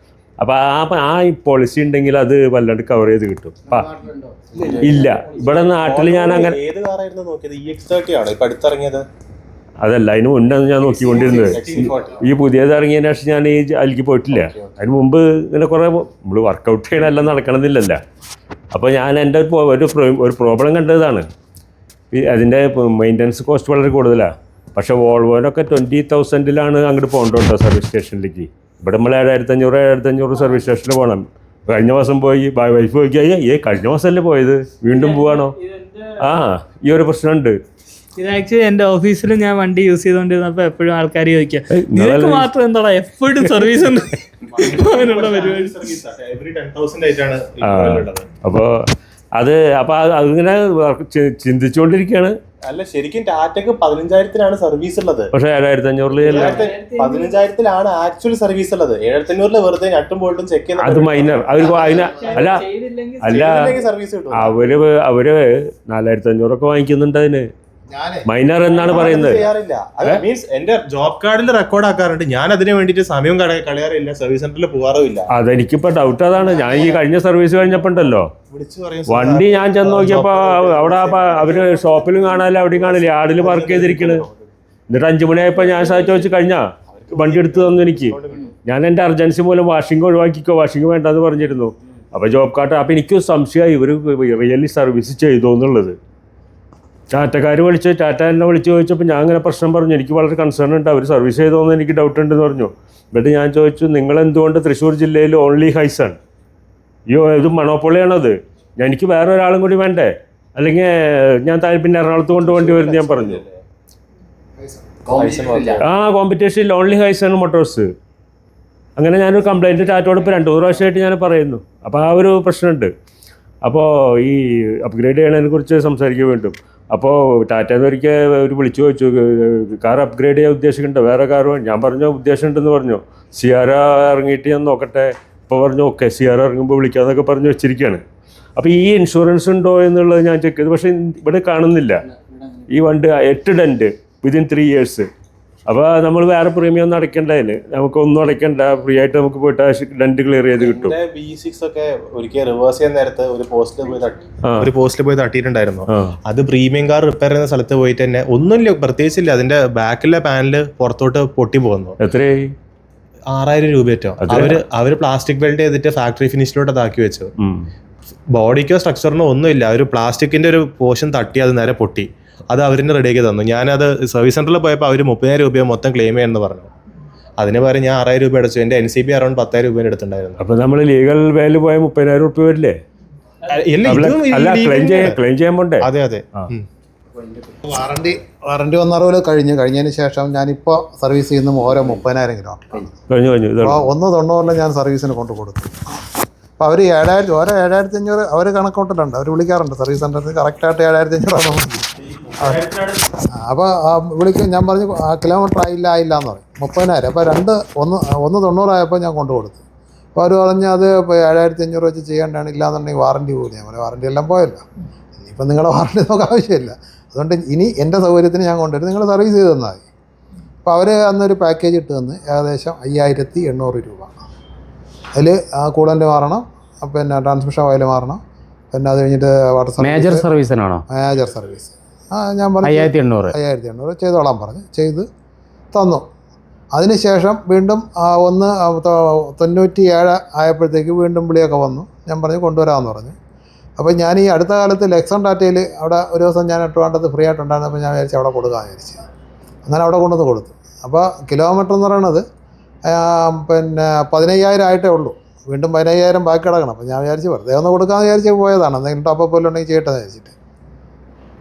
അപ്പോൾ ആ പോളിസി ഉണ്ടെങ്കിൽ അത് വല്ലാണ്ട് കവർ ചെയ്ത് കിട്ടും. ഇല്ല, ഇവിടെ നാട്ടിൽ ഞാൻ അങ്ങനെ അതല്ല, അതിന് മുന്നേ ഞാൻ നോക്കിക്കൊണ്ടിരുന്നത്. ഈ പുതിയത് ഇറങ്ങിയതിന് ശേഷം ഞാൻ അതിലേക്ക് പോയിട്ടില്ല. അതിന് മുമ്പ് ഇങ്ങനെ കുറേ നമ്മൾ വർക്കൗട്ട് ചെയ്യണമെല്ലാം നടക്കണമെന്നില്ലല്ലോ. അപ്പോൾ ഞാൻ എൻ്റെ ഒരു പ്രോബ്ലം കണ്ടതാണ്, അതിൻ്റെ മെയിൻ്റനൻസ് കോസ്റ്റ് വളരെ കൂടുതലാണ്. പക്ഷേ വോൾവോനൊക്കെ 20,000-ലാണ് അങ്ങോട്ട് പോകണ്ടോ സർവീസ് സ്റ്റേഷനിലേക്ക്. ഇവിടെ നമ്മൾ 7,500 സർവീസ് സ്റ്റേഷനിൽ പോകണം. കഴിഞ്ഞ മാസം പോയി വൈഫ് പോയി കഴിഞ്ഞ മാസമല്ലേ പോയത്, വീണ്ടും പോവാണോ? ഈ ഒരു പ്രശ്നമുണ്ട്. ഇത് ആക്ച്വലി എൻ്റെ ഓഫീസിൽ ഞാൻ വണ്ടി യൂസ് ചെയ്തുകൊണ്ടിരുന്നപ്പോൾ എപ്പോഴും ആൾക്കാർ ചോദിക്കാം, നിങ്ങൾക്ക് മാത്രം എന്താടാ എപ്പോഴും സർവീസ് അപ്പോൾ അത് അപ്പോൾ അതിങ്ങനെ ചിന്തിച്ചുകൊണ്ടിരിക്കുകയാണ്. അല്ല ശരിക്കും ടാറ്റക്ക് 15,000-ലാണ് സർവീസ് ഉള്ളത്. പക്ഷേ 7,500 15,000-ലാണ് ആക്ച്വൽ സർവീസ് ഉള്ളത്. 7,500 വെറുതെ നട്ടും ബോൾട്ടും ചെക്ക് ചെയ്യുന്നത് അത് മൈനർ. അവർ സർവീസ് കിട്ടും. അവര് 4,500 വാങ്ങിക്കുന്നുണ്ട് അതിന്. മൈനർ എന്നാണ് പറയുന്നത്. മീൻസ് എന്റെ ജോബ് കാർഡിൽ റെക്കോർഡ് ആക്കാറുണ്ട്. ഞാൻ അതിന് വേണ്ടിയിട്ട് സമയം കളയാറില്ല, സർവീസ് സെന്ററിൽ പോകാറുമില്ല. അതെനിക്കിപ്പോ ഡൗട്ട് അതാണ്. ഞാൻ ഈ കഴിഞ്ഞ സർവീസ് കഴിഞ്ഞപ്പോ ഉണ്ടല്ലോ വണ്ടി ഞാൻ ചെന്ന് നോക്കിയപ്പോ അവിടെ അവര് ഷോപ്പിലും കാണാനില്ല, അവിടെയും കാണില്ല, യാർഡിൽ പാർക്ക് ചെയ്തിരിക്കണ്. എന്നിട്ട് 5 മണിയായപ്പോ ഞാൻ ചോദിച്ചു കഴിഞ്ഞാ വണ്ടി എടുത്തു തന്നു എനിക്ക്. ഞാൻ എൻ്റെ അർജൻസി മൂലം വാഷിംഗ് ഒഴിവാക്കിക്കോ, വാഷിംഗ് വേണ്ടെന്ന് പറഞ്ഞിരുന്നു. അപ്പൊ ജോബ് കാർഡ്. അപ്പൊ എനിക്ക് സംശയമായി ഇവര് റിയലി സർവീസ് ചെയ്തോ എന്നുള്ളത്. ടാറ്റക്കാർ ടാറ്റ എന്നെ വിളിച്ച് ചോദിച്ചപ്പോൾ ഞാൻ അങ്ങനെ പ്രശ്നം പറഞ്ഞു. എനിക്ക് വളരെ കൺസേൺ ഉണ്ട്, അവർ സർവീസ് ചെയ്തോന്ന് എനിക്ക് ഡൗട്ട് ഉണ്ടെന്ന് പറഞ്ഞു. എന്നിട്ട് ഞാൻ ചോദിച്ചു, നിങ്ങൾ എന്തുകൊണ്ട് തൃശ്ശൂർ ജില്ലയിൽ ഓൺലി ഹൈസൺ? ഇത് മണോപ്പൊളിയാണത്, എനിക്ക് വേറെ ഒരാളും കൂടി വേണ്ടേ? അല്ലെങ്കിൽ ഞാൻ പിന്നെ എറണാകുളത്ത് കൊണ്ടുപോകേണ്ടി വരും ഞാൻ പറഞ്ഞു. കോമ്പറ്റീഷൻ ഇല്ല, ഓൺലി ഹൈസൺ മോട്ടോഴ്സ്. അങ്ങനെ ഞാനൊരു കംപ്ലൈൻറ്റ് ടാറ്റയോട് ഇപ്പോൾ 2-3 പ്രാവശ്യമായിട്ട് ഞാൻ പറയുന്നു. അപ്പോൾ ആ ഒരു പ്രശ്നമുണ്ട്. അപ്പോൾ ഈ അപ്ഗ്രേഡ് ചെയ്യണതിനെ കുറിച്ച് സംസാരിക്കാൻ വേണ്ടും. അപ്പോൾ ടാറ്റന്ന് ഒരിക്കൽ ഒരു വിളിച്ചു ചോദിച്ചു, കാർ അപ്ഗ്രേഡ് ചെയ്യാൻ ഉദ്ദേശിക്കുന്നുണ്ടോ, വേറെ കാർ? ഞാൻ പറഞ്ഞു ഉദ്ദേശമുണ്ടെന്ന് പറഞ്ഞു. സിയാര ഇറങ്ങിയിട്ട് ഞാൻ നോക്കട്ടെ. ഇപ്പോൾ പറഞ്ഞു ഓക്കെ, സിയാര ഇറങ്ങുമ്പോൾ വിളിക്കാമെന്നൊക്കെ പറഞ്ഞ് വെച്ചിരിക്കുകയാണ്. അപ്പോൾ ഈ ഇൻഷുറൻസ് ഉണ്ടോ എന്നുള്ളത് ഞാൻ ചെക്ക് ചെയ്തു. പക്ഷേ ഇവിടെ കാണുന്നില്ല. ഈ വണ്ടി 8 ഡെൻറ്റ് വിതിൻ 3 years. അപ്പോൾ നമ്മൾ വേറെ പ്രീമിയം ഒന്നും അടയ്ക്കേണ്ടതിന്, നമുക്കൊന്നും അടയ്ക്കണ്ട, ഫ്രീ ആയിട്ട് നമുക്ക് പോയിട്ട് ഡെന്റ് ക്ലിയർ ചെയ്ത് കിട്ടും. V6 ഒക്കെ ഒരിക്കൽ റിവേഴ്സ് ചെയ്യാൻ നേരത്ത് ഒരു പോസ്റ്റിൽ പോയി തട്ടിയിട്ടുണ്ടായിരുന്നു. അത് പ്രീമിയം കാർ റിപ്പയർ ചെയ്യുന്ന സ്ഥലത്ത് പോയിട്ട് തന്നെ ഒന്നുമില്ല, പ്രത്യേകിച്ചില്ല, അതിന്റെ ബാക്കിലെ പാനല് പുറത്തോട്ട് പൊട്ടി പോകുന്നു. എത്രയായി? 6,000 രൂപയേറ്റോ. അവര് പ്ലാസ്റ്റിക് വെൽഡ് ചെയ്തിട്ട് ഫാക്ടറി ഫിനിഷിലോട്ട് അതാക്കി വെച്ചു. ബോഡിക്കോ സ്ട്രക്ചറിനോ ഒന്നുമില്ല, ഒരു പ്ലാസ്റ്റിക്കിന്റെ ഒരു പോർഷൻ തട്ടി അത് നേരെ പൊട്ടി. അത് അവരിന് റെഡിയാക്കി തന്നു. ഞാനത് സർവീസ് സെന്ററിൽ പോയപ്പോൾ അവർ 30,000 രൂപ മൊത്തം ക്ലെയിം ചെയ്യുമെന്ന് പറഞ്ഞു. അതിന് പകരം ഞാൻ 6,000 രൂപ അടച്ചു. എൻ്റെ NCP അറൗണ്ട് 10,000 രൂപ എടുത്തിട്ടുണ്ടായിരുന്നു. അപ്പോൾ നമ്മൾ ലീഗൽ വേല് പോയ 30,000 രൂപ വരില്ലേ? ക്ലെയിം ചെയ്യാൻ പോണ്ടേ? അതെ അതെ. വാറണ്ടി 160 കഴിഞ്ഞതിന് ശേഷം ഞാനിപ്പോൾ സർവീസ് ചെയ്യുന്ന ഓരോ 30,000 കിലോമീറ്റർ അപ്പോൾ 190 ഞാൻ സർവീസിന് കൊണ്ടു കൊടുത്തു. അപ്പോൾ അവർ 7,000 ഓരോ 7,500 അവർ കണക്കൂട്ടിട്ടുണ്ട്. അവർ വിളിക്കാറുണ്ട് സർവീസ് സെൻ്ററിൽ കറക്റ്റായിട്ട് 7,500 ആണെന്ന് വിളിക്കും. അപ്പോൾ വിളിക്കും. ഞാൻ പറഞ്ഞു കിലോമീറ്റർ ആയില്ല എന്ന് പറയും. 30,000. അപ്പോൾ 190 ആയപ്പോൾ ഞാൻ കൊണ്ടു കൊടുത്തു. അപ്പോൾ അവർ പറഞ്ഞ് അത് 7,500 വെച്ച് ചെയ്യേണ്ടതാണ്, ഇല്ലാന്നുണ്ടെങ്കിൽ വാറണ്ടി പോലും. ഞാൻ പറഞ്ഞു വാറണ്ടി എല്ലാം പോയല്ലോ, ഇനിയിപ്പോൾ നിങ്ങളുടെ വാറണ്ടി നോക്കാൻ ആവശ്യമില്ല. അതുകൊണ്ട് ഇനി എൻ്റെ സൗകര്യത്തിന് ഞാൻ കൊണ്ടുവരും, നിങ്ങൾ സർവീസ് ചെയ്ത് തന്നാൽ മതി. അപ്പോൾ അവർ അന്നൊരു പാക്കേജ് ഇട്ട് തന്ന് ഏകദേശം 5,800 രൂപ. അതിൽ കൂളൻ്റ് മാറണം, പിന്നെ ട്രാൻസ്മിഷൻ ഓയിൽ മാറണം, പിന്നെ അത് കഴിഞ്ഞിട്ട് വാട്ടർ മേജർ സർവീസിനാണോ? Major service. ഞാൻ പറഞ്ഞു 5,800 ചെയ്തോളാൻ പറഞ്ഞ് ചെയ്ത് തന്നു. അതിനുശേഷം വീണ്ടും 97 ആയപ്പോഴത്തേക്ക് വീണ്ടും വിളിയൊക്കെ വന്നു. ഞാൻ പറഞ്ഞു കൊണ്ടുവരാമെന്ന് പറഞ്ഞു. അപ്പോൾ ഞാൻ ഈ അടുത്ത കാലത്ത് ലെക്സൺ ടാറ്റയിൽ അവിടെ ഒരു ദിവസം ഞാൻ ട്രിവാൻഡ്രത്ത് ഫ്രീ ആയിട്ടുണ്ടായിരുന്നപ്പോൾ ഞാൻ വിചാരിച്ചു അവിടെ കൊടുക്കാമെന്ന് വിചാരിച്ചു. അങ്ങനെ അവിടെ കൊണ്ടുവന്ന് കൊടുത്തു. അപ്പോൾ കിലോമീറ്റർ എന്ന് പറയണത് പിന്നെ 15,000 ആയിട്ടേ ഉള്ളൂ. വീണ്ടും 15,000 ബാക്കി കിടക്കണം. അപ്പോൾ ഞാൻ വിചാരിച്ചു വെറുതെ ഒന്ന് കൊടുക്കാമെന്ന് വിചാരിച്ച് പോയതാണ്. എന്തെങ്കിലും ടോപ്പ് പോലെ ഉണ്ടെങ്കിൽ ചെയ്യട്ടെന്ന് വിചാരിച്ചിട്ട്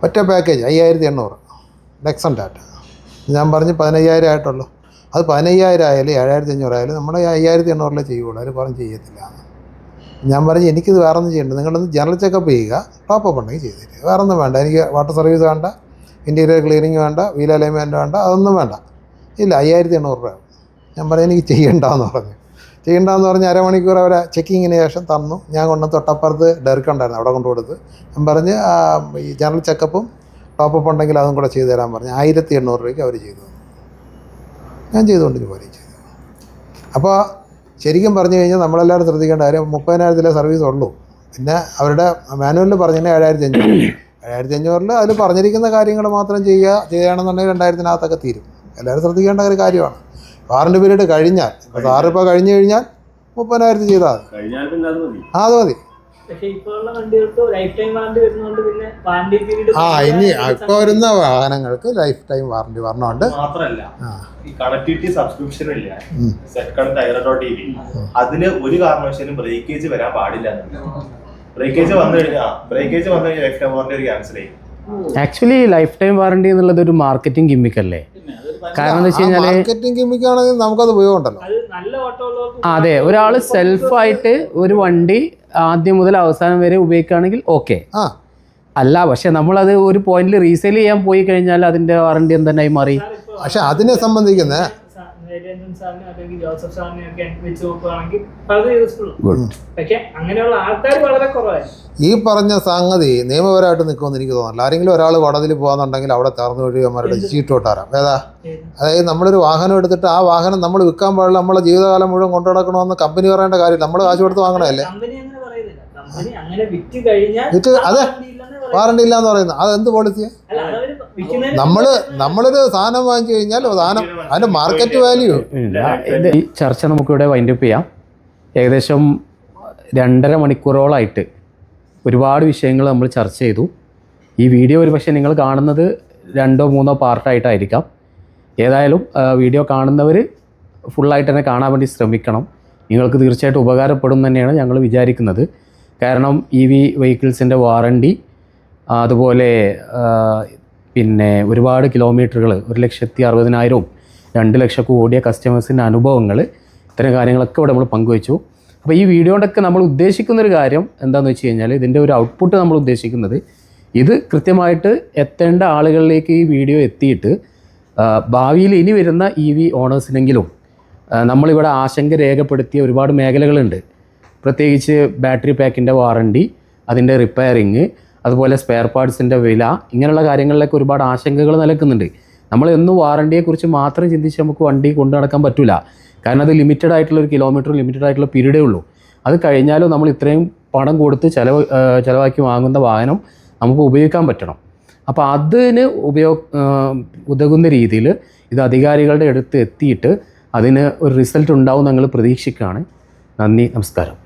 ഒറ്റ പാക്കേജ് 5,800 ലെക്സൺ ടാറ്റ. ഞാൻ പറഞ്ഞ് 15,000 ആയിട്ടുള്ളൂ. അത് 15,000 ആയാലും 7,500 ആയാലും നമ്മൾ 5,800 ചെയ്യുള്ളൂ. അവർ പറഞ്ഞ് ചെയ്യത്തില്ല. ഞാൻ പറഞ്ഞ് എനിക്കിത് വേറെ ഒന്നും ചെയ്യേണ്ട, നിങ്ങളൊന്ന് ജനറൽ ചെക്കപ്പ് ചെയ്യുക, ടോപ്പപ്പ് ഉണ്ടെങ്കിൽ ചെയ്തിട്ട് വേറെ ഒന്നും വേണ്ട. എനിക്ക് വാട്ടർ സർവീസ് വേണ്ട, ഇൻറ്റീരിയർ ക്ലീനിങ് വേണ്ട, വീൽ അലൈൻമെൻറ്റ് വേണ്ട, അതൊന്നും വേണ്ട. ഇല്ല 5,800 രൂപ. ഞാൻ പറഞ്ഞു എനിക്ക് ചെയ്യണ്ടെന്ന് പറഞ്ഞ് അരമണിക്കൂർ അവരെ ചെക്കിങ്ങിന് ശേഷം തന്നു. ഞാൻ കൊണ്ട് തൊട്ടപ്പുറത്ത് ഡെർക്ക് ഉണ്ടായിരുന്നു, അവിടെ കൊണ്ടുകൊടുത്ത് ഞാൻ പറഞ്ഞ് ഈ ജനറൽ ചെക്കപ്പും ടോപ്പപ്പ് ഉണ്ടെങ്കിൽ അതും കൂടെ ചെയ്തു തരാൻ പറഞ്ഞ് 1,800 രൂപയ്ക്ക് അവർ ചെയ്തു തന്നു. ഞാൻ ചെയ്തുകൊണ്ട് പോലെയും ചെയ്തു. അപ്പോൾ ശരിക്കും പറഞ്ഞു കഴിഞ്ഞാൽ നമ്മളെല്ലാവരും ശ്രദ്ധിക്കേണ്ട കാര്യം 30,000 സർവീസ് ഉള്ളൂ. പിന്നെ അവരുടെ മാനുവലിൽ പറഞ്ഞാൽ 7,500 അതിൽ പറഞ്ഞിരിക്കുന്ന കാര്യങ്ങൾ മാത്രം ചെയ്യുകയാണെന്നുണ്ടെങ്കിൽ 2,000-നകത്തൊക്കെ തീരും. എല്ലാവരും ശ്രദ്ധിക്കേണ്ട ഒരു കാര്യമാണ്. വാറണ്ടി പീരീഡ് കഴിഞ്ഞാൽ, ഇപ്പോൾ സാറ് ഇപ്പോൾ കഴിഞ്ഞ് കഴിഞ്ഞാൽ 30,000 ചെയ്താൽ മതി. അത് മതി. ഇനി ഇപ്പോൾ വരുന്ന വാഹനങ്ങൾക്ക് ലൈഫ് ടൈം വാറണ്ടി പറഞ്ഞുകൊണ്ട് മാത്രമല്ല ഈ കണക്ടിവിറ്റി സബ്സ്ക്രിപ്ഷൻ ഇല്ല അതിന് ഒരു കാരണവശാലും ബ്രേക്കേജ് വരാൻ പാടില്ല. ബ്രേക്കേജ് വന്നു കഴിഞ്ഞാൽ ലൈഫ് ടൈം വാറണ്ടി ഒരു ക്യാൻസൽ ചെയ്യും. ആക്ച്വലി ലൈഫ് ടൈം വാറണ്ടി എന്നുള്ളത് ഒരു മാർക്കറ്റിംഗ് ഗിമ്മിക്ക് അല്ലേ? കാരണം എന്താ വെച്ച് കഴിഞ്ഞാൽ മാർക്കറ്റിംഗ് ഗിമ്മിക്കാണെങ്കിൽ നമുക്കത് ഉപയോഗമുണ്ടല്ലോ. അതെ, ഒരാൾ സെൽഫായിട്ട് ഒരു വണ്ടി ആദ്യം മുതൽ അവസാനം വരെ ഉപയോഗിക്കുകയാണെങ്കിൽ ഓക്കെ. ആ അല്ല, പക്ഷെ നമ്മളത് ഒരു പോയിന്റിൽ റീസെയിൽ ചെയ്യാൻ പോയി കഴിഞ്ഞാൽ അതിൻ്റെ വാറണ്ടി എന്തായി മാറി. പക്ഷെ അതിനെ സംബന്ധിക്കുന്ന അല്ലെങ്കിൽ ജോസഫ് സാറിനെയൊക്കെ വെച്ച് നോക്കുകയാണെങ്കിൽ വളരെ യൂസ്ഫുൾ. പക്ഷെ അങ്ങനെയുള്ള ആൾക്കാർ വളരെ കുറവായിരുന്നു. ഈ പറഞ്ഞ സംഗതി നിയമപരമായിട്ട് നിൽക്കുമെന്ന് എനിക്ക് തോന്നുന്നില്ല. ആരെങ്കിലും ഒരാൾ കോടതിയിൽ പോകാന്നുണ്ടെങ്കിൽ അവിടെ തറന്നു വഴിയന്മാരുടെ ചീട്ടോട്ടാറാം. ഏതാ, അതായത് നമ്മളൊരു വാഹനം എടുത്തിട്ട് ആ വാഹനം നമ്മൾ വിൽക്കാൻ പാടില്ല, നമ്മളെ ജീവിതകാലം മുഴുവൻ കൊണ്ടു നടക്കണമെന്ന് കമ്പനി പറയേണ്ട കാര്യമില്ല. നമ്മൾ കാശ് കൊടുത്ത് വാങ്ങണമല്ലേ. വിറ്റ് അതെ വാറണ്ടി ഇല്ല എന്ന് പറയുന്നത് അതെന്ത് പോളിസിയാ? നമ്മളൊരു സാധനം വാങ്ങിച്ചു കഴിഞ്ഞാൽ സാധനം അതിന്റെ മാർക്കറ്റ് വാല്യൂ. ഈ ചർച്ച നമുക്കിവിടെ വൈൻഡപ്പ് ചെയ്യാം. ഏകദേശം 2.5 മണിക്കൂറോളായിട്ട് ഒരുപാട് വിഷയങ്ങൾ നമ്മൾ ചർച്ച ചെയ്തു. ഈ വീഡിയോ ഒരു പക്ഷേ നിങ്ങൾ കാണുന്നത് 2-3 പാർട്ടായിട്ടായിരിക്കാം. ഏതായാലും വീഡിയോ കാണുന്നവർ ഫുള്ളായിട്ട് തന്നെ കാണാൻ വേണ്ടി ശ്രമിക്കണം. നിങ്ങൾക്ക് തീർച്ചയായിട്ടും ഉപകാരപ്പെടും തന്നെയാണ് ഞങ്ങൾ വിചാരിക്കുന്നത്. കാരണം EV വെഹിക്കിൾസിൻ്റെ വാറണ്ടി, അതുപോലെ പിന്നെ ഒരുപാട് കിലോമീറ്ററുകൾ, 1,60,000 2 ലക്ഷം ഓടിയ കസ്റ്റമേഴ്സിൻ്റെ അനുഭവങ്ങൾ, ഇത്തരം കാര്യങ്ങളൊക്കെ ഇവിടെ നമ്മൾ പങ്കുവച്ചു. അപ്പോൾ ഈ വീഡിയോണ്ടൊക്കെ നമ്മൾ ഉദ്ദേശിക്കുന്നൊരു കാര്യം എന്താണെന്ന് വെച്ച് കഴിഞ്ഞാൽ, ഇതിൻ്റെ ഒരു ഔട്ട്പുട്ട് നമ്മൾ ഉദ്ദേശിക്കുന്നത് ഇത് കൃത്യമായിട്ട് എത്തേണ്ട ആളുകളിലേക്ക് ഈ വീഡിയോ എത്തിയിട്ട് ഭാവിയിൽ ഇനി വരുന്ന EV ഓണേഴ്സിനെങ്കിലും നമ്മളിവിടെ ആശങ്ക രേഖപ്പെടുത്തിയ ഒരുപാട് മേഖലകളുണ്ട്. പ്രത്യേകിച്ച് ബാറ്ററി പാക്കിൻ്റെ വാറണ്ടി, അതിൻ്റെ റിപ്പയറിങ്, അതുപോലെ സ്പെയർ പാർട്സിൻ്റെ വില, ഇങ്ങനെയുള്ള കാര്യങ്ങളിലൊക്കെ ഒരുപാട് ആശങ്കകൾ നിലനിൽക്കുന്നുണ്ട്. നമ്മൾ എന്നും വാറണ്ടിയെക്കുറിച്ച് മാത്രം ചിന്തിച്ച് നമുക്ക് വണ്ടി കൊണ്ടു നടക്കാൻ പറ്റില്ല. കാരണം അത് ലിമിറ്റഡ് ആയിട്ടുള്ളൊരു കിലോമീറ്റർ, ലിമിറ്റഡ് ആയിട്ടുള്ള പീരീഡേ ഉള്ളൂ. അത് കഴിഞ്ഞാലും നമ്മൾ ഇത്രയും പണം കൊടുത്ത് ചിലവാക്കി വാങ്ങുന്ന വാഹനം നമുക്ക് ഉപയോഗിക്കാൻ പറ്റണം. അപ്പോൾ അതിന് ഉതകുന്ന രീതിയിൽ ഇത് അധികാരികളുടെ അടുത്ത് എത്തിയിട്ട് അതിന് ഒരു റിസൾട്ട് ഉണ്ടാവും ഞങ്ങൾ പ്രതീക്ഷിക്കുകയാണ്. നന്ദി, നമസ്കാരം.